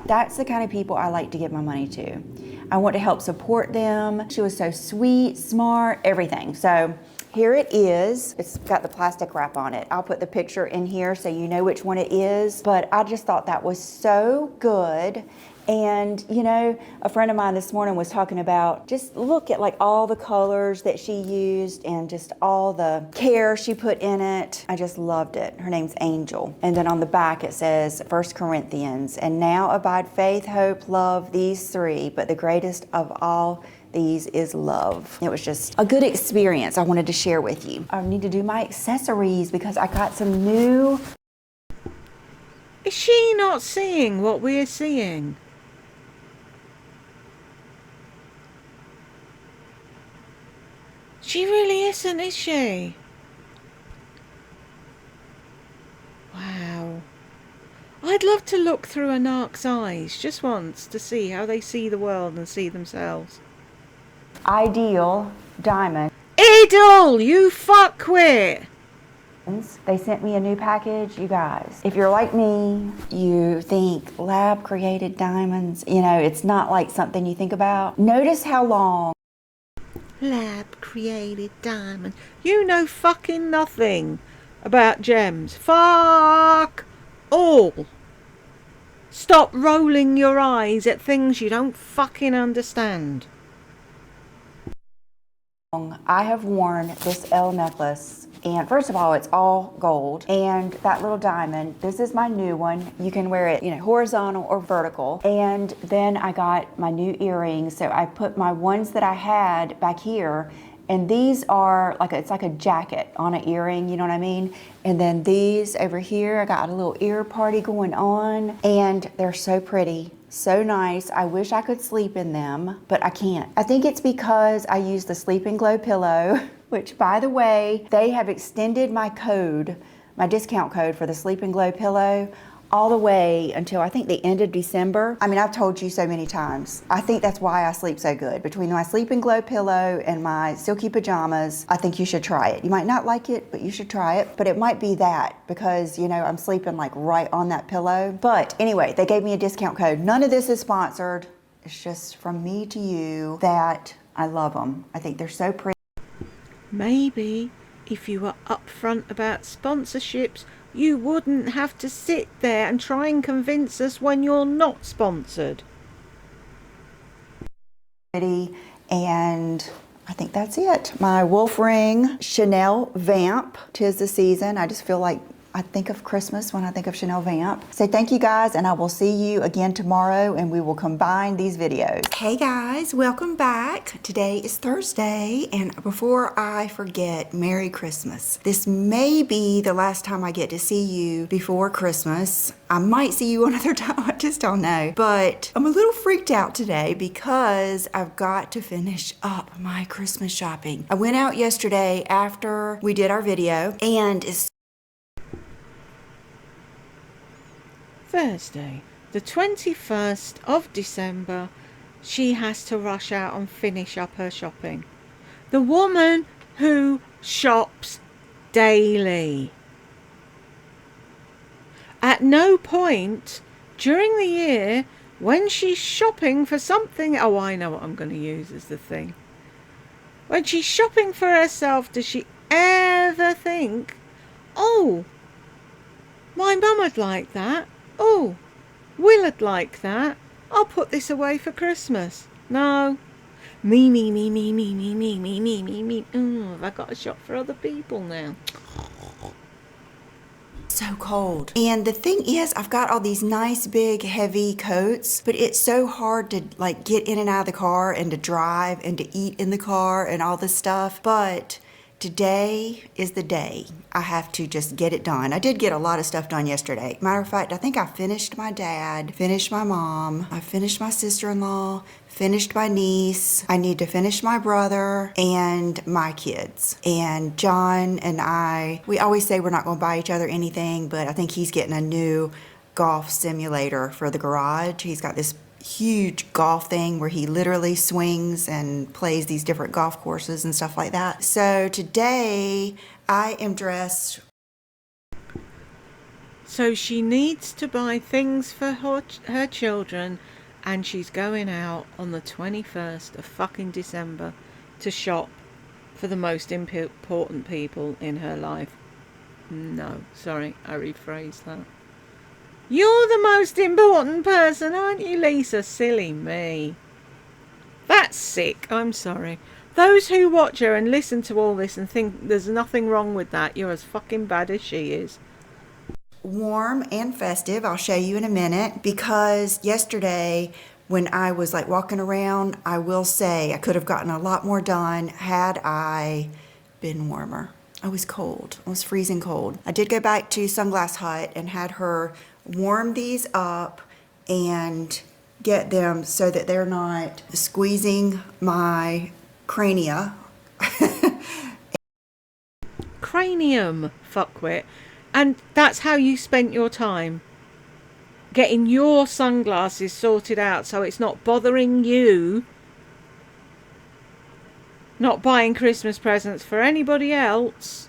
that's the kind of people I like to give my money to. I want to help support them. She was so sweet, smart, everything. So here it is. It's got the plastic wrap on it. I'll put the picture in here so you know which one it is. But I just thought that was so good. And, you know, a friend of mine this morning was talking about just look at like all the colors that she used and just all the care she put in it. I just loved it. Her name's Angel. And then on the back it says 1 Corinthians, and now abide faith, hope, love, these three, but the greatest of all these is love. It was just a good experience I wanted to share with you. I need to do my accessories because I got some new. Is she not seeing what we're seeing? She really isn't, is she? Wow. I'd love to look through a narc's eyes just once to see how they see the world and see themselves. Ideal diamond. Idol, you fuckwit! They sent me a new package, you guys. If you're like me, you think lab created diamonds, you know, it's not like something you think about. Notice how long. Lab created diamond. You know fucking nothing about gems. Fuck all. Stop rolling your eyes at things you don't fucking understand. I have worn this L necklace, and first of all, it's all gold, and that little diamond, this is my new one. You can wear it, you know, horizontal or vertical. And then I got my new earrings, so I put my ones that I had back here, and these are like it's like a jacket on an earring, you know what I mean? And then these over here, I got a little ear party going on, and they're so pretty. So nice. I wish I could sleep in them, but I can't. I think it's because I use the Sleep and Glow pillow, which by the way, they have extended my code, my discount code for the Sleep and Glow pillow all the way until I think the end of December. I mean, I've told you so many times. I think that's why I sleep so good. Between my Sleep and Glow pillow and my silky pajamas, I think you should try it. You might not like it, but you should try it. But it might be that because, you know, I'm sleeping like right on that pillow. But anyway, they gave me a discount code. None of this is sponsored. It's just from me to you that I love them. I think they're so pretty. Maybe if you were upfront about sponsorships, you wouldn't have to sit there and try and convince us when you're not sponsored. And I think that's it. My wolf ring, Chanel Vamp. 'Tis the season. I just feel like I think of Christmas when I think of Chanel Vamp. So thank you guys, and I will see you again tomorrow, and we will combine these videos. Hey guys, welcome back. Today is Thursday, and before I forget, Merry Christmas. This may be the last time I get to see you before Christmas. I might see you another time, I just don't know. But I'm a little freaked out today because I've got to finish up my Christmas shopping. I went out yesterday after we did our video, and it's Thursday, the 21st of December, she has to rush out and finish up her shopping. The woman who shops daily. At no point during the year when she's shopping for something, oh, I know what I'm going to use as the thing. When she's shopping for herself, does she ever think, oh, my mum would like that. Oh, Will'd like that. I'll put this away for Christmas. No. Me. Oh, have I got to shop for other people now? so cold. And the thing is, I've got all these nice big heavy coats, but it's so hard to like get in and out of the car and to drive and to eat in the car and all this stuff. But today is the day I have to just get it done. I did get a lot of stuff done yesterday. Matter of fact, I think I finished my dad, finished my mom, I finished my sister-in-law, finished my niece. I need to finish my brother and my kids. And John and I, we always say we're not going to buy each other anything, but I think he's getting a new golf simulator for the garage. He's got this huge golf thing where he literally swings and plays these different golf courses and stuff like that. So today I am dressed. So she needs to buy things for her children, and she's going out on the 21st of fucking December to shop for the most important people in her life. No, sorry, I rephrased that. You're the most important person, aren't you, Lisa? Silly me. That's sick, I'm sorry. Those who watch her and listen to all this and think there's nothing wrong with that, you're as fucking bad as she is. Warm and festive, I'll show you in a minute, because yesterday when I was like walking around, I will say I could have gotten a lot more done had I been warmer. I was cold. I was freezing cold. I did go back to Sunglass Hut and had her warm these up and get them so that they're not squeezing my crania. cranium, fuckwit. And that's how you spent your time. Getting your sunglasses sorted out so it's not bothering you. Not buying Christmas presents for anybody else.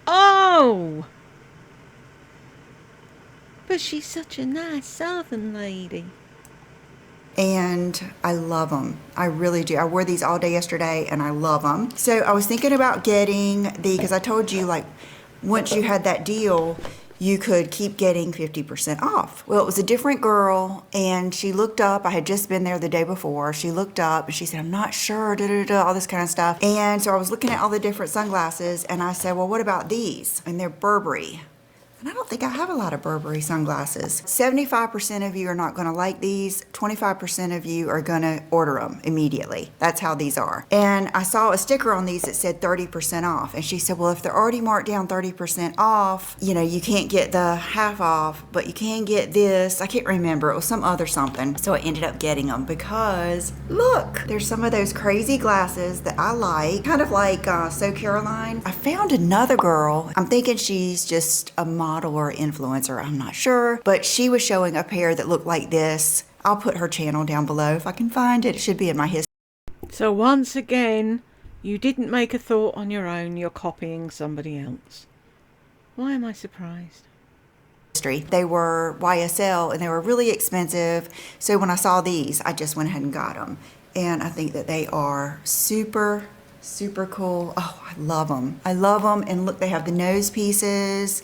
Oh! But she's such a nice southern lady. And I love them. I really do. I wore these all day yesterday and I love them. So I was thinking about getting because I told you, like, once you had that deal, you could keep getting 50% off. Well, it was a different girl, and she looked up. I had just been there the day before. She looked up, and she said, I'm not sure, all this kind of stuff. And so I was looking at all the different sunglasses, and I said, well, what about these? And they're Burberry. And I don't think I have a lot of Burberry sunglasses. 75% of you are not going to like these. 25% of you are going to order them immediately. That's how these are. And I saw a sticker on these that said 30% off. And she said, well, if they're already marked down 30% off, you know, you can't get the half off, but you can get this. I can't remember. It was some other something. So I ended up getting them because, look, there's some of those crazy glasses that I like. Kind of like So Caroline. I found another girl. I'm thinking she's just a model or influencer, I'm not sure, but she was showing a pair that looked like this. I'll put her channel down below if I can find it. It should be in my history. So once again, you didn't make a thought on your own, you're copying somebody else. Why am I surprised? They were YSL and they were really expensive, so when I saw these, I just went ahead and got them. And I think that they are super cool. Oh, I love them. I love them. And look, they have the nose pieces.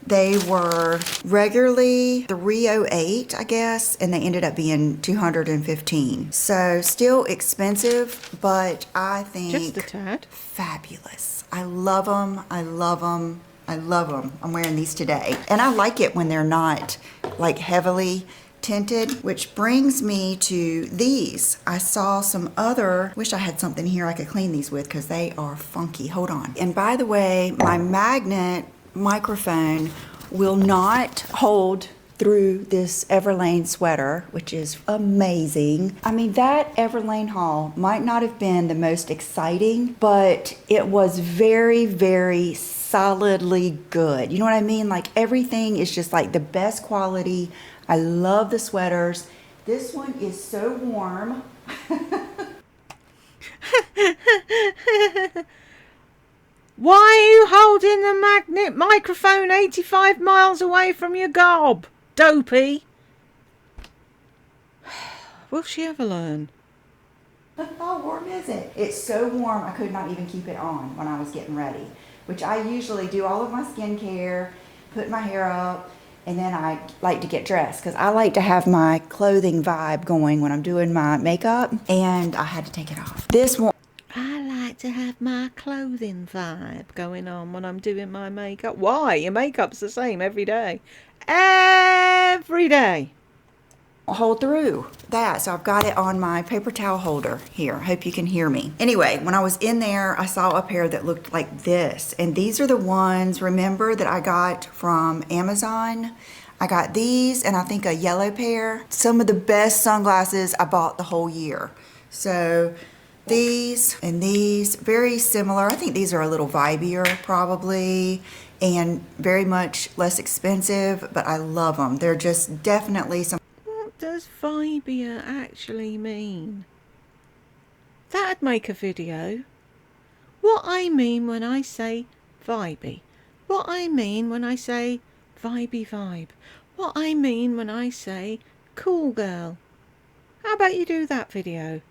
They were regularly $308, I guess, and they ended up being $215. So still expensive, but I think just a tad fabulous. I love them. I love them. I love them. I'm wearing these today, and I like it when they're not like heavily tinted, which brings me to these. I saw some other, wish I had something here I could clean these with because they are funky. Hold on. And by the way, my magnet microphone will not hold through this Everlane sweater, which is amazing. I mean, that Everlane haul might not have been the most exciting, but it was very solidly good. You know what I mean? Like everything is just like the best quality. I love the sweaters. This one is so warm. Why are you holding the magnet microphone 85 miles away from your gob, dopey? Will she ever learn? How warm is it? It's so warm I could not even keep it on when I was getting ready, which I usually do all of my skincare, put my hair up, and then I like to get dressed because I like to have my clothing vibe going when I'm doing my makeup, and I had to take it off. This one. I like to have my clothing vibe going on when I'm doing my makeup. Why? Your makeup's the same every day. Every day. Hold through that. So I've got it on my paper towel holder here. Hope you can hear me. Anyway, when I was in there, I saw a pair that looked like this. And these are the ones, remember, that I got from Amazon. I got these and I think a yellow pair. Some of the best sunglasses I bought the whole year. So these and these, very similar. I think these are a little vibier probably and very much less expensive, but I love them. They're just definitely some. What does vibier actually mean? That'd make a video. What I mean when I say vibey. What I mean when I say vibey vibe. What I mean when I say cool girl. How about you do that video?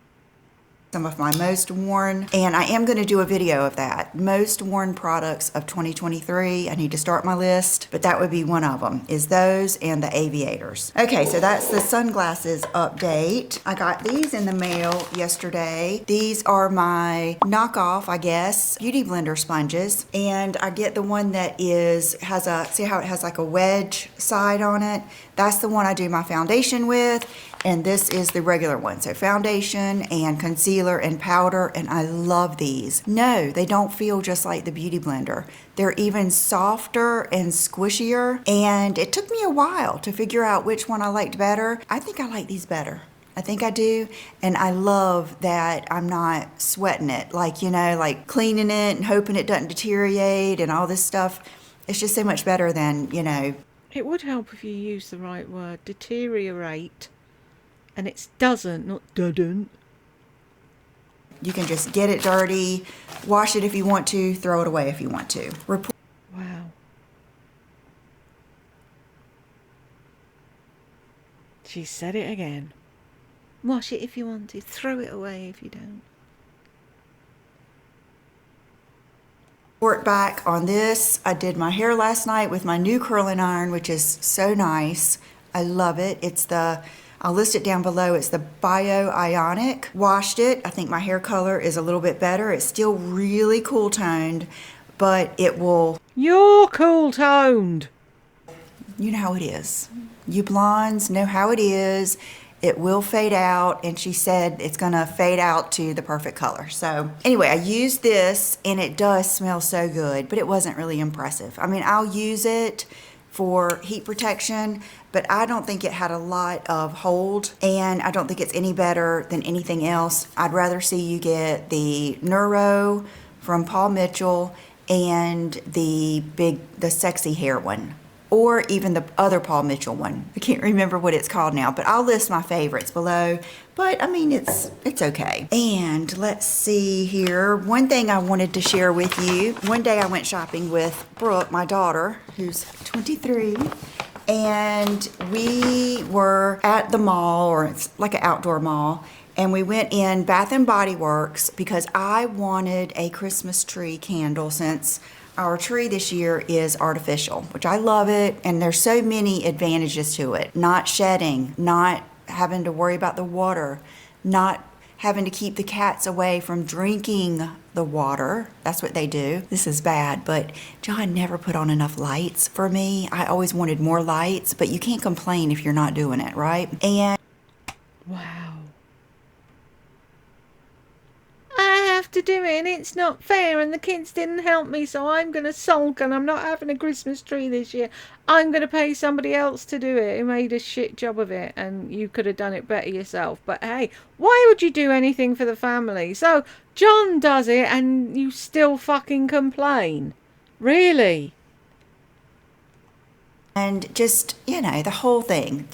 Some of my most worn, and I am going to do a video of that. Most worn products of 2023. I need to start my list, but that would be one of them, is those and the aviators. Okay, so that's the sunglasses update. I got these in the mail yesterday. These are my knockoff, I guess, Beauty Blender sponges, and I get the one that has a, see how it has like a wedge side on it? That's the one I do my foundation with, and this is the regular one. So foundation and concealer and powder, and I love these. No, they don't feel just like the Beauty Blender. They're even softer and squishier, and it took me a while to figure out which one I liked better. I think I like these better. I think I do. And I love that I'm not sweating it, like, like cleaning it and hoping it doesn't deteriorate and all this stuff. It's just so much better than, It would help if you use the right word, deteriorate. And it's doesn't, not doesn't. You can just get it dirty, wash it if you want to, throw it away if you want to. Wow. She said it again. Wash it if you want to, throw it away if you don't. Report back on this. I did my hair last night with my new curling iron, which is so nice. I love it. I'll list it down below. It's the Bio-Ionic. Washed it. I think my hair color is a little bit better. It's still really cool toned, but it will... You're cool toned. You know how it is. You blondes know how it is. It will fade out, and she said it's gonna fade out to the perfect color. So anyway, I used this and it does smell so good, but it wasn't really impressive. I mean, I'll use it for heat protection, but I don't think it had a lot of hold, and I don't think it's any better than anything else. I'd rather see you get the Neuro from Paul Mitchell and the sexy hair one, or even the other Paul Mitchell one. I can't remember what it's called now, but I'll list my favorites below. But I mean, it's okay. And let's see here. One thing I wanted to share with you. One day I went shopping with Brooke, my daughter, who's 23. And we were at the mall, or it's like an outdoor mall. And we went in Bath and Body Works because I wanted a Christmas tree candle, since our tree this year is artificial, which I love it, and there's so many advantages to it. Not shedding, not having to worry about the water, not having to keep the cats away from drinking the water. That's what they do. This is bad, but John never put on enough lights for me. I always wanted more lights, but you can't complain if you're not doing it, right? And wow. I have to do it and it's not fair, and the kids didn't help me, so I'm going to sulk and I'm not having a Christmas tree this year. I'm going to pay somebody else to do it who made a shit job of it, and you could have done it better yourself. But hey, why would you do anything for the family? So John does it and you still fucking complain? Really? And just, the whole thing,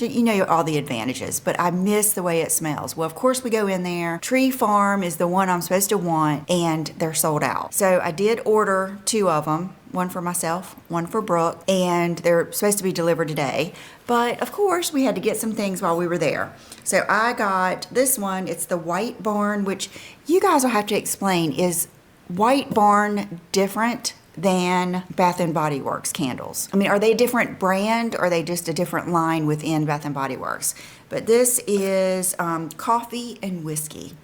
all the advantages, but I miss the way it smells. Well, of course we go in there. Tree Farm is the one I'm supposed to want, and they're sold out. So I did order 2 of them, one for myself, one for Brooke, and they're supposed to be delivered today. But of course we had to get some things while we were there. So I got this one. It's the White Barn, which you guys will have to explain. Is White Barn different than Bath and Body Works candles? I mean, are they a different brand, or are they just a different line within Bath and Body Works? But this is coffee and whiskey.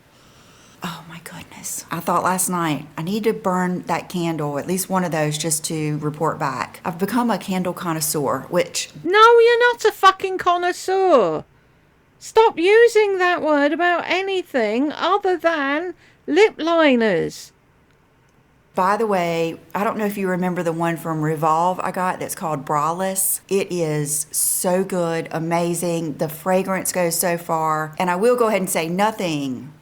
Oh my goodness. I thought last night, I need to burn that candle, at least one of those, just to report back. I've become a candle connoisseur, which... No, you're not a fucking connoisseur. Stop using that word about anything other than lip liners. By the way, I don't know if you remember the one from Revolve I got that's called Braless. It is so good, amazing. The fragrance goes so far. And I will go ahead and say nothing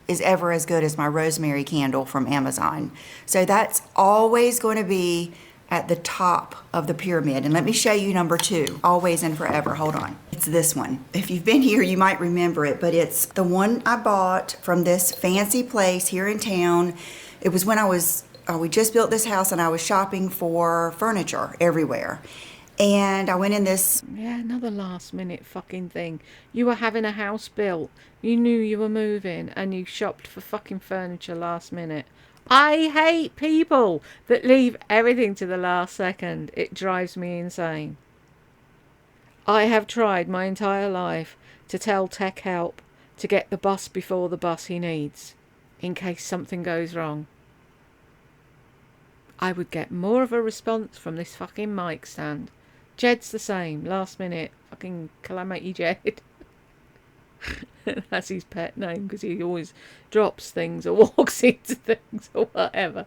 is ever as good as my rosemary candle from Amazon. So that's always going to be at the top of the pyramid. And let me show you number 2, always and forever. Hold on. It's this one. If you've been here, you might remember it, but it's the one I bought from this fancy place here in town. It was when we just built this house and I was shopping for furniture everywhere. And I went in this... Yeah, another last minute fucking thing. You were having a house built. You knew you were moving and you shopped for fucking furniture last minute. I hate people that leave everything to the last second. It drives me insane. I have tried my entire life to tell Tech Help to get the bus before the bus he needs, in case something goes wrong. I would get more of a response from this fucking mic stand. Jed's the same. Last minute. Fucking Calamity Jed. That's his pet name, because he always drops things or walks into things or whatever.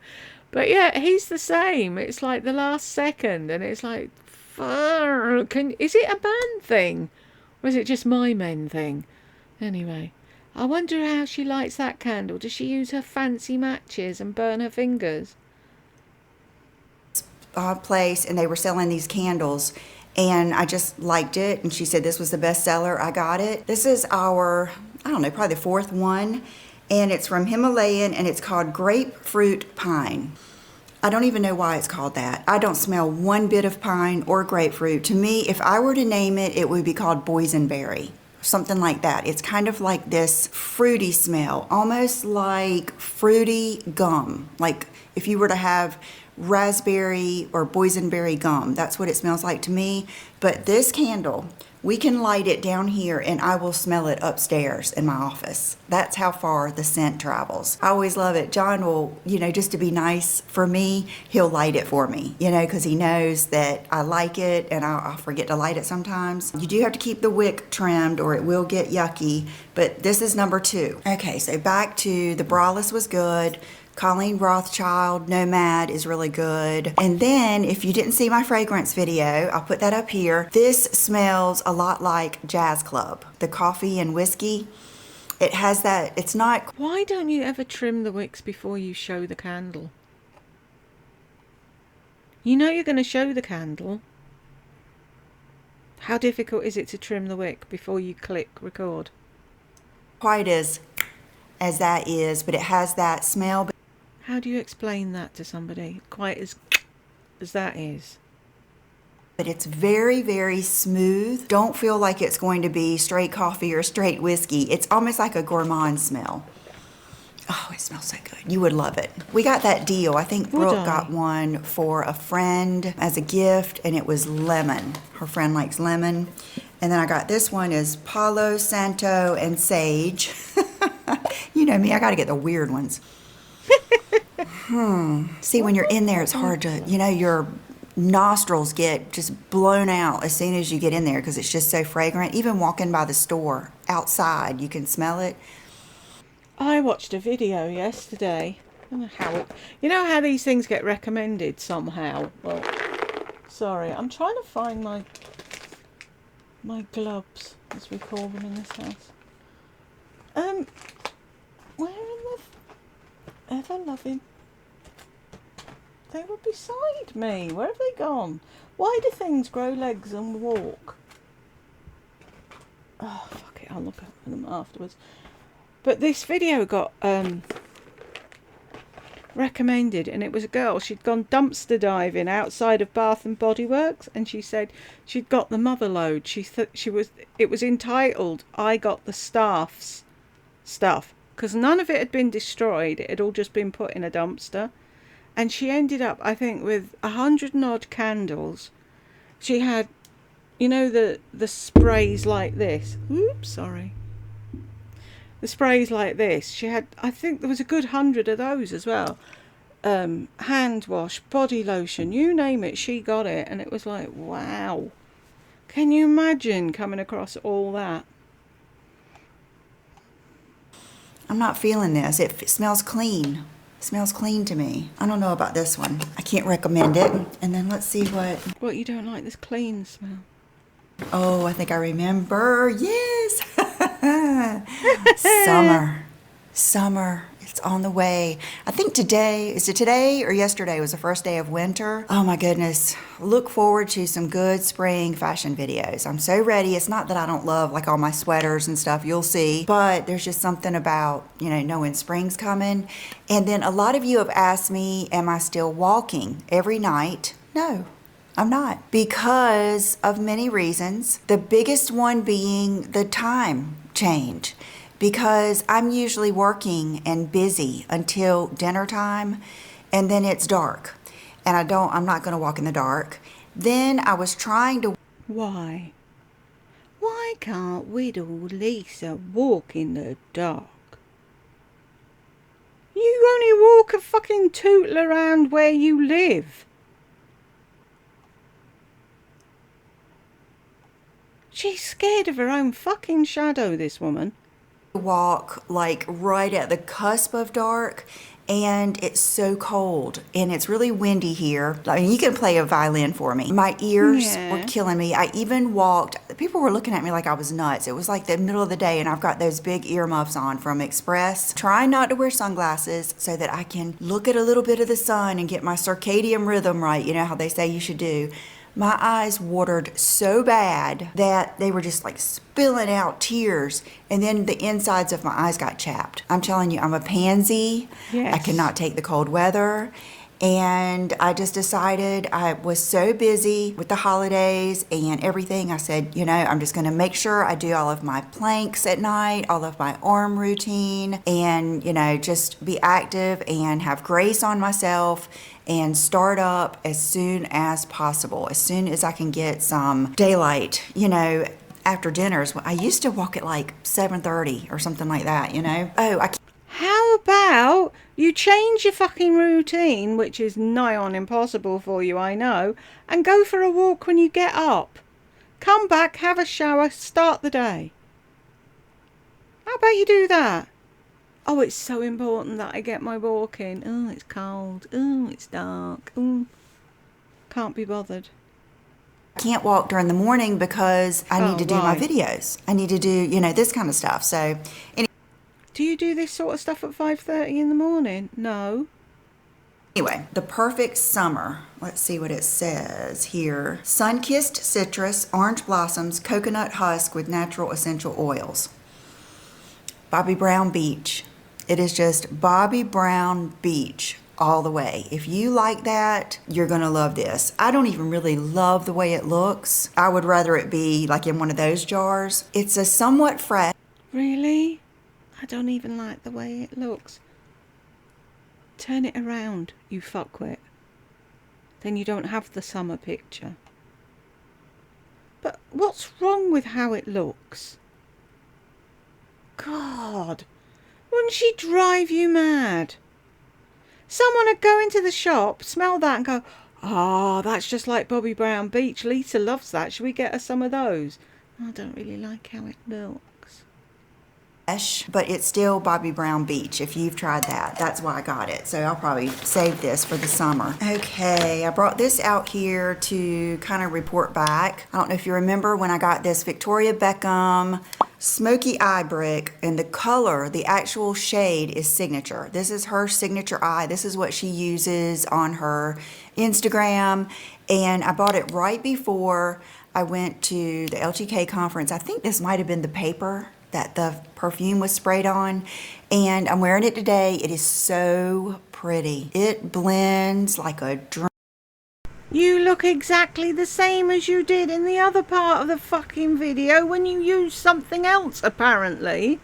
But yeah, he's the same. It's like the last second, and it's like, is it a man thing? Or is it just my men thing? Anyway, I wonder how she lights that candle. Does she use her fancy matches and burn her fingers? Place, and they were selling these candles, and I just liked it, and she said this was the best seller. I got it. This is our, I don't know, probably the fourth one, and it's from Himalayan, and it's called Grapefruit Pine. I don't even know why it's called that. I don't smell one bit of pine or grapefruit. To me, if I were to name it, it would be called boysenberry, something like that. It's kind of like this fruity smell, almost like fruity gum. Like if you were to have raspberry or boysenberry gum, that's what it smells like to me. But this candle, we can light it down here and I will smell it upstairs in my office. That's how far the scent travels. I always love it. John will, just to be nice for me, he'll light it for me, because he knows that I like it, and I'll forget to light it sometimes. You do have to keep the wick trimmed or it will get yucky, but this is number 2. Okay, so back to the braless was good. Colleen Rothschild Nomad is really good. And then if you didn't see my fragrance video, I'll put that up here. This smells a lot like Jazz Club, the coffee and whiskey. It has that, it's not. Why don't you ever trim the wicks before you show the candle? You know you're going to show the candle. How difficult is it to trim the wick before you click record? Quite as that is, but it has that smell. How do you explain that to somebody? Quite as that is. But it's very, very smooth. Don't feel like it's going to be straight coffee or straight whiskey. It's almost like a gourmand smell. Oh, it smells so good. You would love it. We got that deal. I think Brooke got one for a friend as a gift, and it was lemon. Her friend likes lemon. And then I got this one is Palo Santo and Sage. You know me, I got to get the weird ones. See, when you're in there, it's hard to, your nostrils get just blown out as soon as you get in there because it's just so fragrant. Even walking by the store outside, you can smell it. I watched a video yesterday. I don't know how how these things get recommended somehow. Well, sorry, I'm trying to find my gloves, as we call them in this house. Where in the ever loving? They were beside me. Where have they gone? Why do things grow legs and walk? Oh, fuck it. I'll look up for them afterwards. But this video got recommended, and it was a girl. She'd gone dumpster diving outside of Bath and Body Works, and she said she'd got the mother load. It was entitled "I Got the Staff's Stuff," because none of it had been destroyed. It had all just been put in a dumpster. And she ended up, I think, with 100 and odd candles. She had, the sprays like this. Oops, sorry. The sprays like this. She had, I think there was a good 100 of those as well. Hand wash, body lotion, you name it, she got it. And it was like, wow. Can you imagine coming across all that? I'm not feeling this. It smells clean. Smells clean to me. I don't know about this one. I can't recommend it. And then let's see what. What, you don't like this clean smell? Oh, I think I remember. Yes. Summer. It's on the way. I think today or yesterday was the first day of winter. Oh my goodness. Look forward to some good spring fashion videos. I'm so ready. It's not that I don't love like all my sweaters and stuff, you'll see, but there's just something about, knowing spring's coming. And then a lot of you have asked me, am I still walking every night? No. I'm not, because of many reasons. The biggest one being the time change, because I'm usually working and busy until dinner time, and then it's dark, and I'm not going to walk in the dark. Then I was trying to. Why can't widow Lisa walk in the dark? You only walk a fucking tootle around where you live. She's scared of her own fucking shadow, this woman. Walk like right at the cusp of dark, and it's so cold, and it's really windy here. I mean, you can play a violin for me. My ears were killing me. I even walked People were looking at me like I was nuts. It was like the middle of the day and I've got those big earmuffs on from Express. Trying not to wear sunglasses so that I can look at a little bit of the sun and get my circadian rhythm right. You know how they say you should do. My eyes watered so bad that they were just like spilling out tears. And then the insides of my eyes got chapped. I'm telling you, I'm a pansy. Yes. I cannot take the cold weather. And I just decided, I was so busy with the holidays and everything. I said, you know, I'm just going to make sure I do all of my planks at night, all of my arm routine, and, you know, just be active and have grace on myself and start up as soon as possible, as soon as I can get some daylight, you know, after dinners. I used to walk at like 7:30 or something like that, you know. Oh, I can't. How about you change your fucking routine, which is nigh on impossible for you, I know, and go for a walk when you get up. Come back, have a shower, start the day. How about you do that? Oh, it's so important that I get my walk in. Oh, it's cold. Oh, it's dark. Oh, can't be bothered. I can't walk during the morning because I need to do my videos. I need to do, you know, this kind of stuff. So do you do this sort of stuff at 5:30 in the morning? No. Anyway, the perfect summer. Let's see what it says here. Sun-kissed citrus, orange blossoms, coconut husk with natural essential oils. Bobby Brown Beach. It is just Bobby Brown Beach all the way. If you like that, you're gonna love this. I don't even really love the way it looks. I would rather it be like in one of those jars. It's a somewhat fresh. Really? I don't even like the way it looks. Turn it around, you fuckwit. Then you don't have the summer picture. But what's wrong with how it looks? God, wouldn't she drive you mad? Someone would go into the shop, smell that and go, "Ah, that's just like Bobby Brown Beach. Lisa loves that. Should we get her some of those?" I don't really like how it looks. But it's still Bobby Brown Beach. If you've tried that, that's why I got it. So I'll probably save this for the summer. Okay, I brought this out here to kind of report back. I don't know if you remember when I got this Victoria Beckham smoky eye brick, and the color, the actual shade is Signature. This is her signature eye. This is what she uses on her Instagram. And I bought it right before I went to the LTK conference. I think this might have been the paper that the perfume was sprayed on, and I'm wearing it today. It is so pretty. It blends like a dream. You look exactly the same as you did in the other part of the fucking video when you used something else, apparently.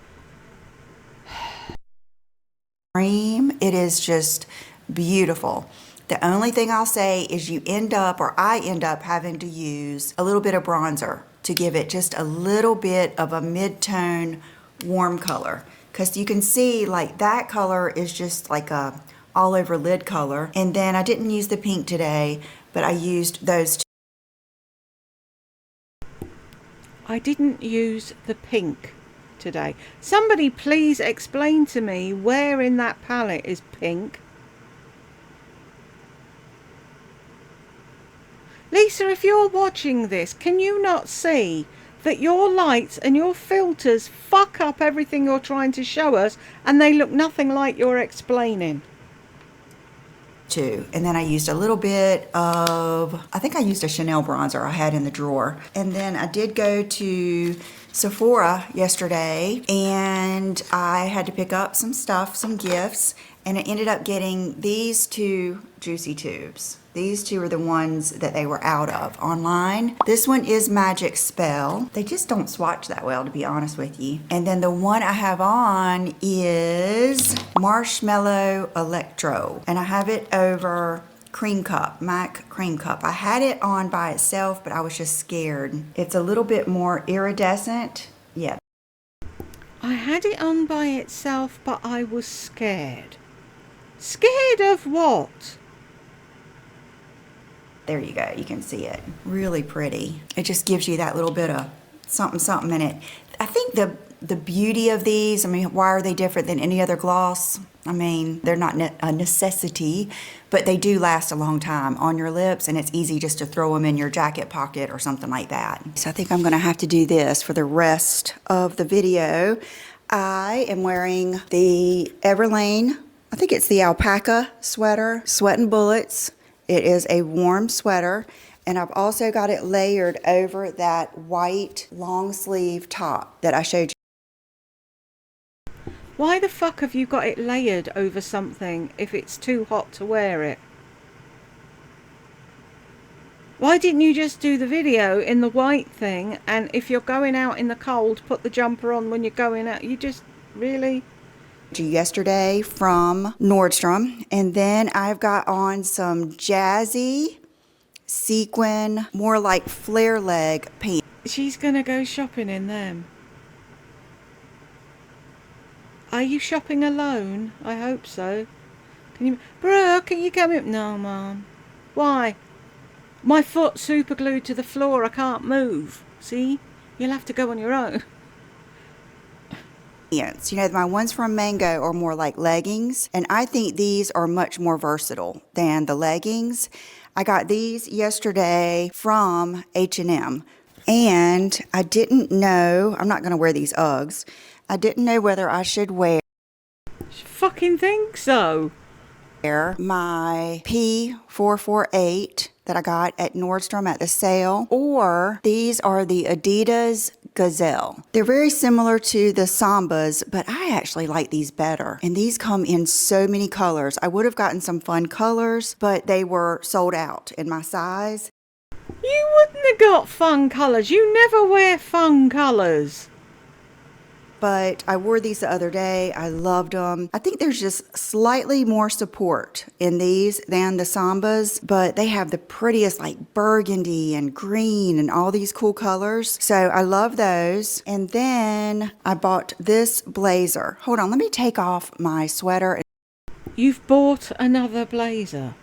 It is just beautiful. The only thing I'll say is I end up having to use a little bit of bronzer to give it just a little bit of a mid-tone warm color. Because you can see like that color is just like a all over lid color. And then I didn't use the pink today, but I used those two. I didn't use the pink today. Somebody please explain to me where in that palette is pink. Lisa, if you're watching this, can you not see that your lights and your filters fuck up everything you're trying to show us, and they look nothing like you're explaining? And then I used a little bit of, I think I used a Chanel bronzer I had in the drawer. And then I did go to Sephora yesterday, and I had to pick up some stuff, some gifts, and I ended up getting these two Juicy Tubes. These two are the ones that they were out of online. This one is Magic Spell. They just don't swatch that well, to be honest with you. And then the one I have on is Marshmallow Electro. And I have it over Cream Cup, MAC Cream Cup. I had it on by itself, but I was just scared. It's a little bit more iridescent. Yeah. I had it on by itself, but I was scared. Scared of what? There you go, you can see it. Really pretty. It just gives you that little bit of something something in it. I think the beauty of these, I mean, why are they different than any other gloss? I mean, they're not a necessity, but they do last a long time on your lips, and it's easy just to throw them in your jacket pocket or something like that. So I think I'm gonna have to do this for the rest of the video. I am wearing the Everlane, I think it's the alpaca sweater, Sweatin' Bullets. It is a warm sweater, and I've also got it layered over that white long sleeve top that I showed you. Why the fuck have you got it layered over something if it's too hot to wear it? Why didn't you just do the video in the white thing, and if you're going out in the cold, put the jumper on when you're going out? You just really... Yesterday from Nordstrom, and then I've got on some jazzy sequin, more like flare leg pants. She's gonna go shopping in them. Are you shopping alone? I hope so. Can you... Brooke, can you come in? No, Mum. Why? My foot's super glued to the floor. I can't move. See? You'll have to go on your own. You know, my ones from Mango are more like leggings, and I think these are much more versatile than the leggings. I got these yesterday from H&M, and I didn't know, I'm not going to wear these Uggs. I didn't know whether I should wear... I fucking think so. My P448 that I got at Nordstrom at the sale, or these are the Adidas Gazelle. They're very similar to the Sambas, but I actually like these better. And these come in so many colors. I would have gotten some fun colors, but they were sold out in my size. You wouldn't have got fun colours. You never wear fun colours. But I wore these the other day. I loved them. I think there's just slightly more support in these than the Sambas, but they have the prettiest like burgundy and green and all these cool colors. So I love those. And then I bought this blazer. Hold on, let me take off my sweater. You've bought another blazer.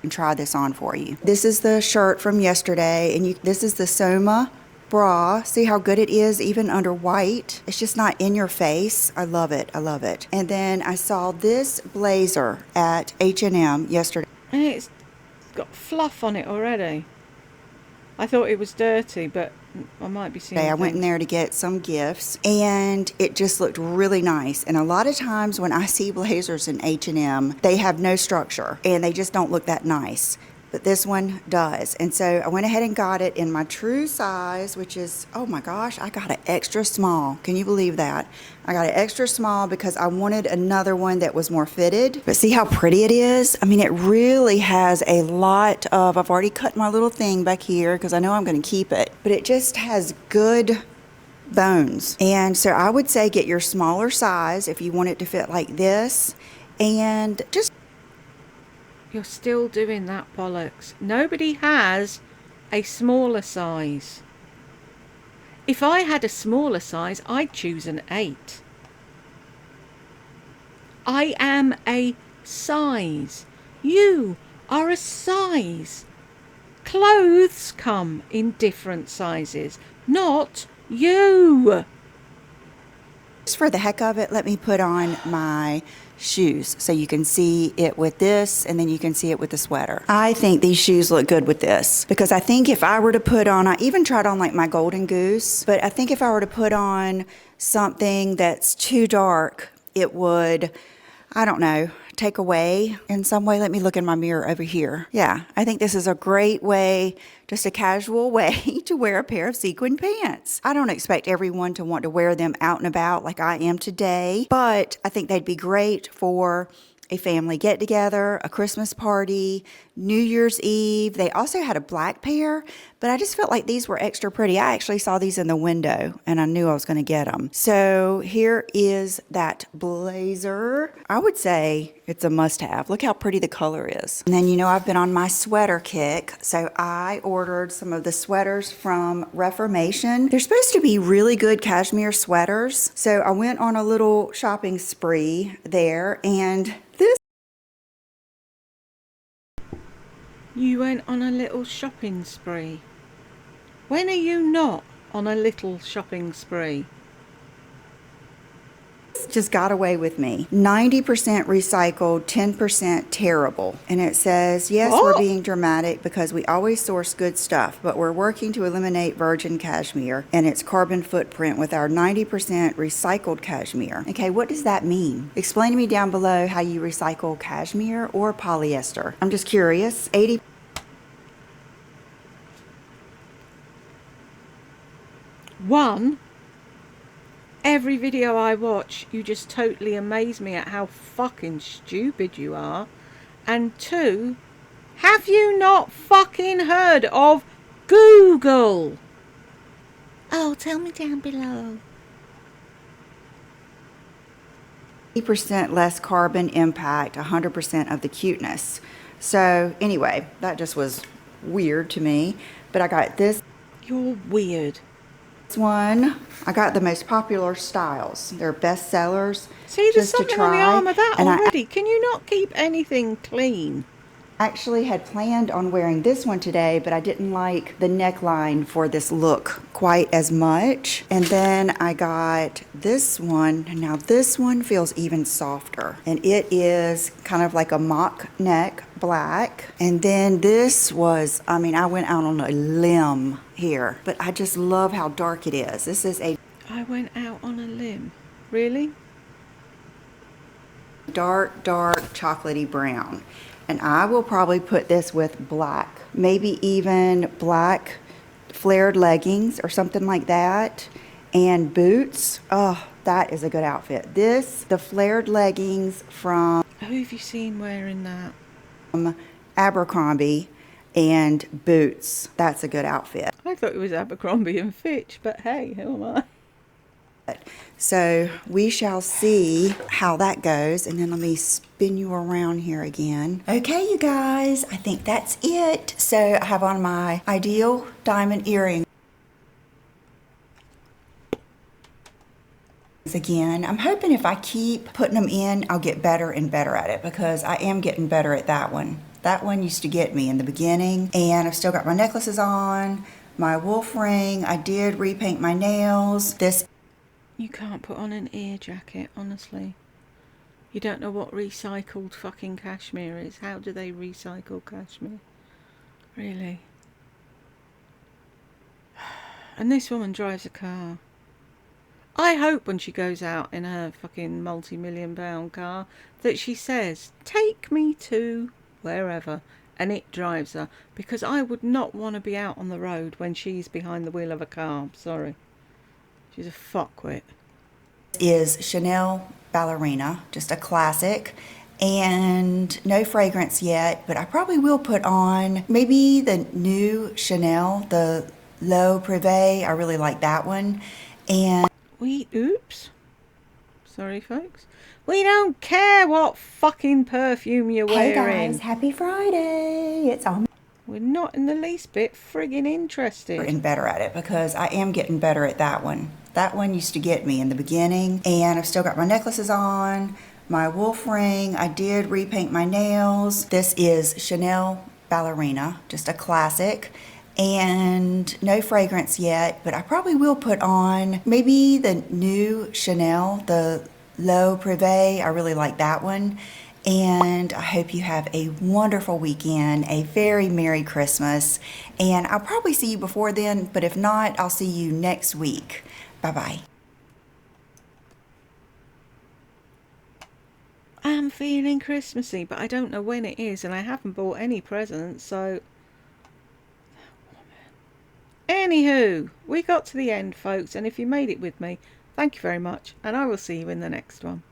And try this on for you. This is the shirt from yesterday, and this is the Soma bra. See how good it is even under white? It's just not in your face. I love it. I love it. And then I saw this blazer at H&M yesterday. And it's got fluff on it already. I thought it was dirty, but I might be seeing I went in there to get some gifts, and it just looked really nice. And a lot of times when I see blazers in H&M, they have no structure and they just don't look that nice. But this one does. And so I went ahead and got it in my true size, which is, oh my gosh, I got an extra small. Can you believe that? I got an extra small because I wanted another one that was more fitted. But see how pretty it is? I mean, it really has a lot of, I've already cut my little thing back here because I know I'm going to keep it. But it just has good bones. And so I would say get your smaller size if you want it to fit like this. And just... You're still doing that bollocks. Nobody has a smaller size. If I had a smaller size, I'd choose an 8. I am a size. You are a size. Clothes come in different sizes, not you. Just for the heck of it, let me put on my shoes so you can see it with this, and then you can see it with the sweater. I think these shoes look good with this because I think if I were to put on, I even tried on like my Golden Goose, but I think if I were to put on something that's too dark, it would, I don't know, take away in some way. Let me look in my mirror over here. Yeah, I think this is a great way, just a casual way to wear a pair of sequin pants. I don't expect everyone to want to wear them out and about like I am today, but I think they'd be great for a family get-together, a Christmas party, New Year's Eve. They also had a black pair, but I just felt like these were extra pretty. I actually saw these in the window, and I knew I was going to get them. So here is that blazer. I would say it's a must-have. Look how pretty the color is. And then, you know, I've been on my sweater kick, so I ordered some of the sweaters from Reformation. They're supposed to be really good cashmere sweaters, so I went on a little shopping spree there, and You went on a little shopping spree. When are you not on a little shopping spree? just got away with me. 90% recycled, 10% terrible. And it says, yes, we're What? being dramatic because we always source good stuff, but we're working to eliminate virgin cashmere and its carbon footprint with our 90% recycled cashmere. Okay, what does that mean? Explain to me down below how you recycle cashmere or polyester. I'm just curious. 80 One, every video I watch, you just totally amaze me at how fucking stupid you are. And two, have you not fucking heard of Google? Oh, tell me down below. 80% less carbon impact, 100% of the cuteness. So anyway, that just was weird to me. But I got this You're weird. one. I got the most popular styles. They're best sellers. See, there's just to something on the try. arm of that And already. Can you not keep anything clean? I actually had planned on wearing this one today, but I didn't like the neckline for this look quite as much. And then I got this one. Now this one feels even softer, and it is kind of like a mock neck black. And then this was, I mean, I went out on a limb here, but I just love how dark it is. This is a I went out on a limb. Really? dark chocolatey brown. And I will probably put this with black, maybe even black flared leggings or something like that, and boots. Oh, that is a good outfit. The flared leggings from Who have you seen wearing that? Abercrombie, and boots. That's a good outfit. I thought it was Abercrombie and Fitch, but hey, who am I? So we shall see how that goes. And then let me spin you around here again. Okay, you guys, I think that's it. So I have on my ideal diamond earring. Again, I'm hoping if I keep putting them in, I'll get better and better at it, because I am getting better at that one. That one used to get me in the beginning, and I've still got my necklaces on, my wolf ring. I did repaint my nails. You can't put on an ear jacket, honestly. You don't know what recycled fucking cashmere is. How do they recycle cashmere? Really? And this woman drives a car. I hope when she goes out in her fucking multi-million-pound car that she says, take me to wherever, and it drives her. Because I would not want to be out on the road when she's behind the wheel of a car. I'm sorry. She's a fuckwit. Is Chanel Ballerina, just a classic, and no fragrance yet, but I probably will put on maybe the new Chanel, the L'Eau Privée. I really like that one. And oops. Sorry, folks. We don't care what fucking perfume you're hey wearing. guys, happy Friday. It's on. We're not in the least bit friggin' interested. And better at it, because I am getting better at that one. That one used to get me in the beginning, and I've still got my necklaces on, my wolf ring. I did repaint my nails. This is Chanel Ballerina, just a classic, and no fragrance yet, but I probably will put on maybe the new Chanel, the L'Eau Privée. I really like that one. And I hope you have a wonderful weekend, a very Merry Christmas, and I'll probably see you before then, but if not, I'll see you next week. Bye-bye. I'm feeling Christmassy, but I don't know when it is, and I haven't bought any presents, so... Anywho, we got to the end, folks, and if you made it with me, thank you very much, and I will see you in the next one.